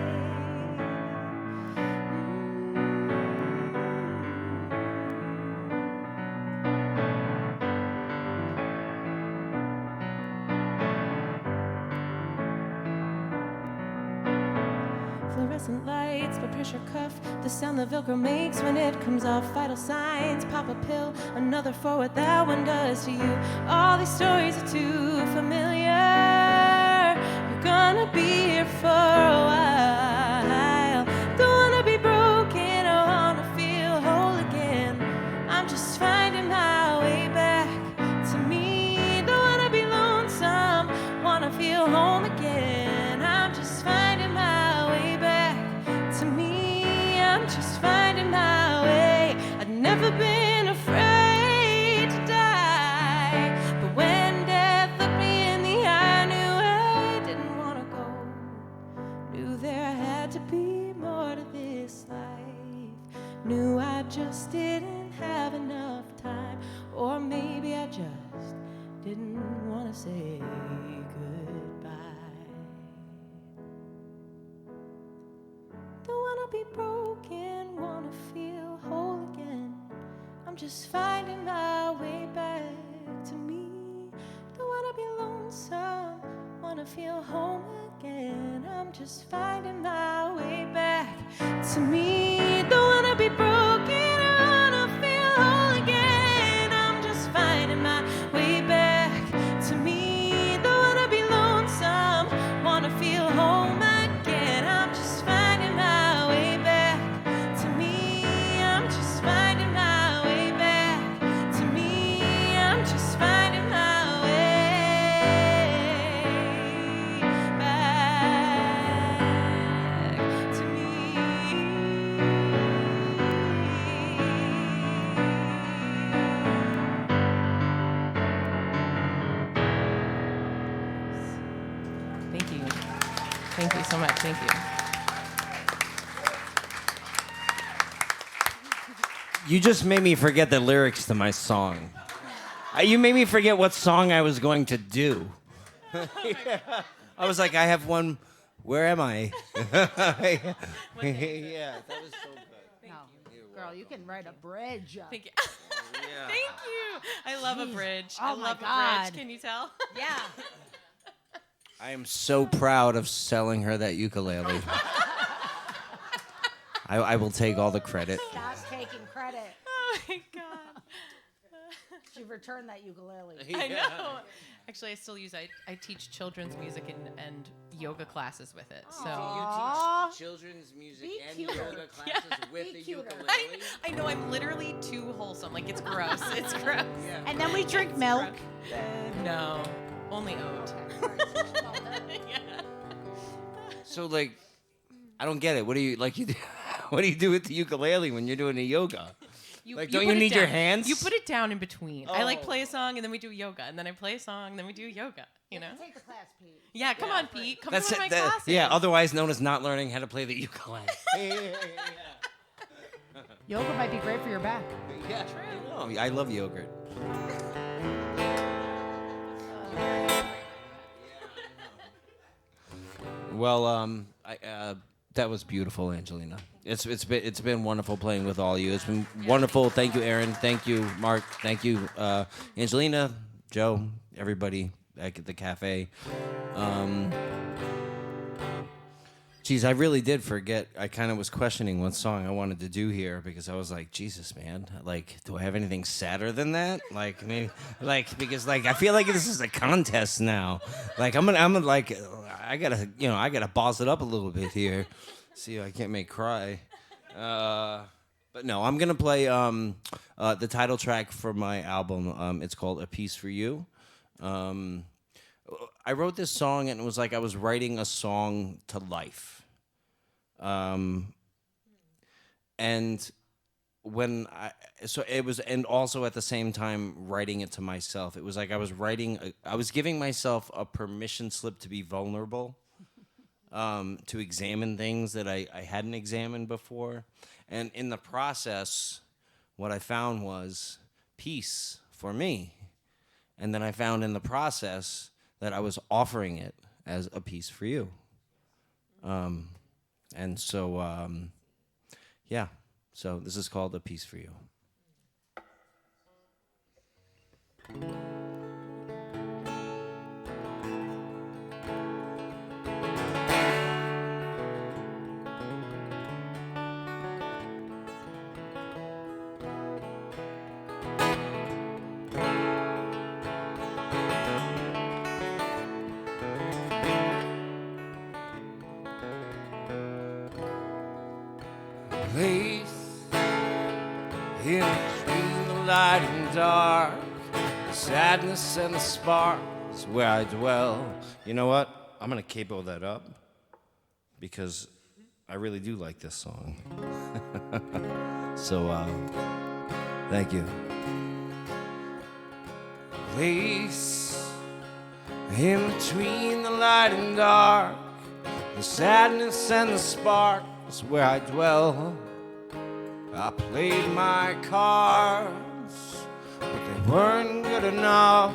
S2: Fluorescent lights, but pressure cuff. The sound the Velcro makes when it comes off. Vital signs, pop a pill. Another for what that one does to you. All these stories are too familiar. You're gonna be here for a while. Don't wanna be broken, I wanna feel whole again. I'm just finding my way back to me. Don't wanna be lonesome, wanna feel home again. I'm just finding my way back to me. I'm just finding my way. I've never been afraid to die, but when death looked me in the eye, I knew I didn't want to go.
S3: to be more to this life. Knew I just didn't have enough time, or maybe I just didn't want to say goodbye. Don't wanna be broken, wanna feel whole again. I'm just finding my way back to me. Don't wanna be lonesome, wanna feel home again. I'm just finding my way back to me. Don't wanna be broken, I wanna feel whole again. I'm just finding my way back to me. Don't wanna be lonesome, wanna feel home again. I'm just finding my way back to me. I'm just finding my way back to me. I'm just finding my way back to me.
S2: Thank you. Thank you so much. Thank you.
S4: You just made me forget the lyrics to my song. You made me forget what song I was going to do. I was like, I have one. Where am I? Yeah, that was so good.
S5: No, girl, you can write a bridge.
S2: Thank you.
S4: Yeah.
S2: Thank you. I love a bridge.
S5: Oh
S2: I
S5: my
S2: love a
S5: God.
S2: bridge. Can you tell?
S5: Yeah.
S4: I am so proud of selling her that ukulele. I will take all the credit.
S5: Stop taking credit.
S2: Oh my God.
S5: She returned that ukulele.
S2: I know. Actually, I still use I teach children's music and yoga classes with it. So
S5: Aw.
S4: children's music
S5: Be cuter.
S4: classes
S5: with the cuter.
S2: I know I'm literally too wholesome. Like it's gross. It's gross.
S5: And then we drink milk.
S2: No, only oat. Yeah.
S4: So like, I don't get it. What do you like? You do, what do you do with the ukulele when you're doing the yoga? Like, don't you
S2: put it
S4: need your
S2: down.
S4: hands?
S2: You put it down in between. I like
S4: Oh.
S2: play a song and then we do yoga, and then I play a song and then we do yoga. You know?
S5: Take the class, Pete.
S2: Yeah. Come on, Pete. Come
S4: That's
S2: to one
S4: it.
S2: of my classes.
S4: Yeah, otherwise known as not learning how to play the ukulele.
S5: Yoga might be great for your back.
S4: Yeah, true. I love yogurt. Well, that was beautiful, Angelina. It's been wonderful playing with all of you. It's been wonderful. Thank you, Aaron. Thank you, Mark. Thank you, Angelina, Joe, everybody back at the cafe. Geez, I really did forget. I kind of was questioning what song I wanted to do here because I was like, Jesus, man, like, do I have anything sadder than that? Like, maybe, like, because, like, I feel like this is a contest now. Like, I'm gonna, like, I gotta boss it up a little bit here. See, I can't make cry. But no, I'm gonna play the title track for my album. It's called "A Piece for You." I wrote this song, and it was like I was writing a song to life. And when it was, and also at the same time writing it to myself. It was like I was giving myself a permission slip to be vulnerable, to examine things that I hadn't examined before. And in the process, what I found was peace for me. And then I found in the process that I was offering it as a piece for you. And so, yeah. So this is called "A Piece for You." Place in between the light and dark, the sadness and the spark is where I dwell. You know what? I'm gonna capo that up because I really do like this song. So, thank you. Place in between the light and dark, The sadness and the spark is where I dwell. I played my cards, but they weren't good enough.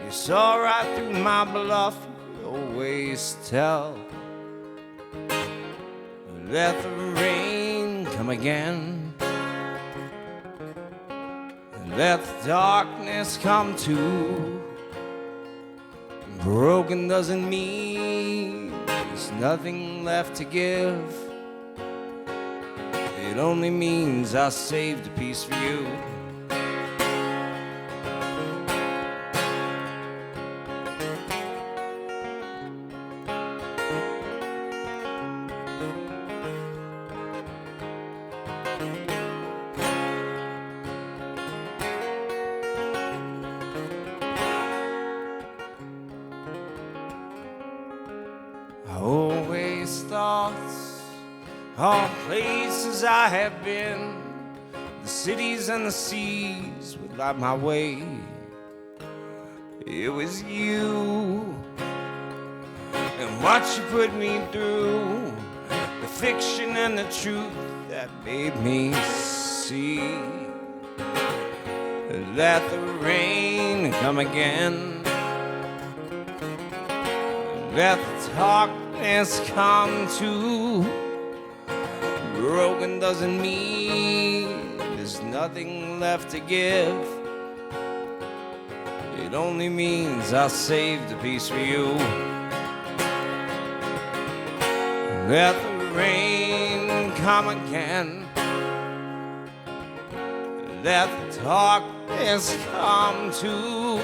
S4: You saw right through my bluff, you always tell. Let the rain come again. Let the darkness come too. Broken doesn't mean there's nothing left to give. It only means I saved a piece for you. I always thought all places I have been, the cities and the seas would light my way. It was you and what you put me through, the fiction and the truth that made me see. Let the rain come again. Let the darkness come too. Broken doesn't mean there's nothing left to give. It only means I saved a piece for you. Let the rain come again. Let the darkness come too.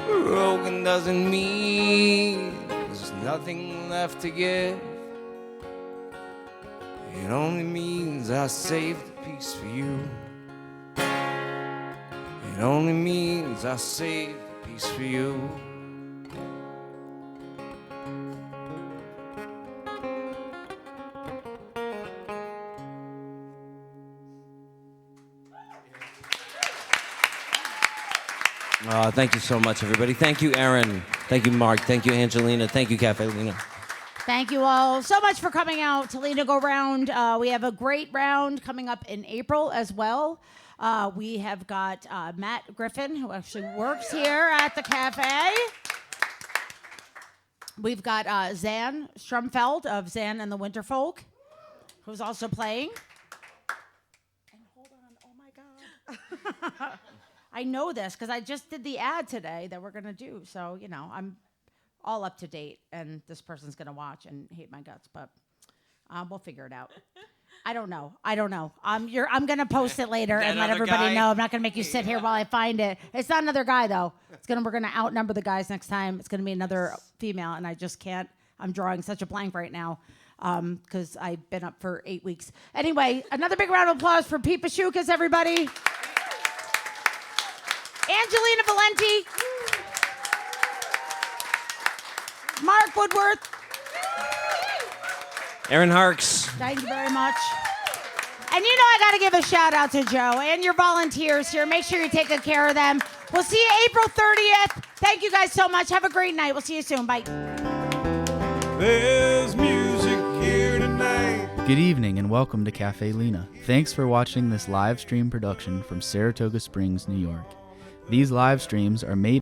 S4: Broken doesn't mean there's nothing left to give. It only means I saved a piece for you. It only means I saved a piece for you. Thank you so much, everybody. Thank you, Aaron. Thank you, Mark. Thank you, Angelina. Thank you, Cafe Lena.
S5: Thank you all so much for coming out to Lena Go Round. We have a great round coming up in April as well. We have got Matt Griffin, who actually works here at the cafe. We've got Zan Strumfeld of Zan and the Winterfolk, who's also playing. And hold on, oh my God. I know this because I just did the ad today that we're going to do. So, you know, I'm all up to date, and this person's going to watch and hate my guts, but we'll figure it out. I don't know. I'm going to post it later and let everybody know. I'm not going to make you sit here while I find it. It's not another guy, though. We're going to outnumber the guys next time. It's going to be another female, and I just can't. I'm drawing such a blank right now because I've been up for 8 weeks. Anyway, another big round of applause for Pete Pashoukos, everybody. Angelina Valente, Marc Woodworth,
S4: Aaron Harks.
S5: thank you very much. And you know I got to give a shout out to Joe and your volunteers here. Make sure you take good care of them. We'll see you April 30th. Thank you guys so much. Have a great night. We'll see you soon. Bye.
S6: There's music here tonight.
S7: Good evening and welcome to Cafe Lena. Thanks for watching this live stream production from Saratoga Springs, New York. These live streams are made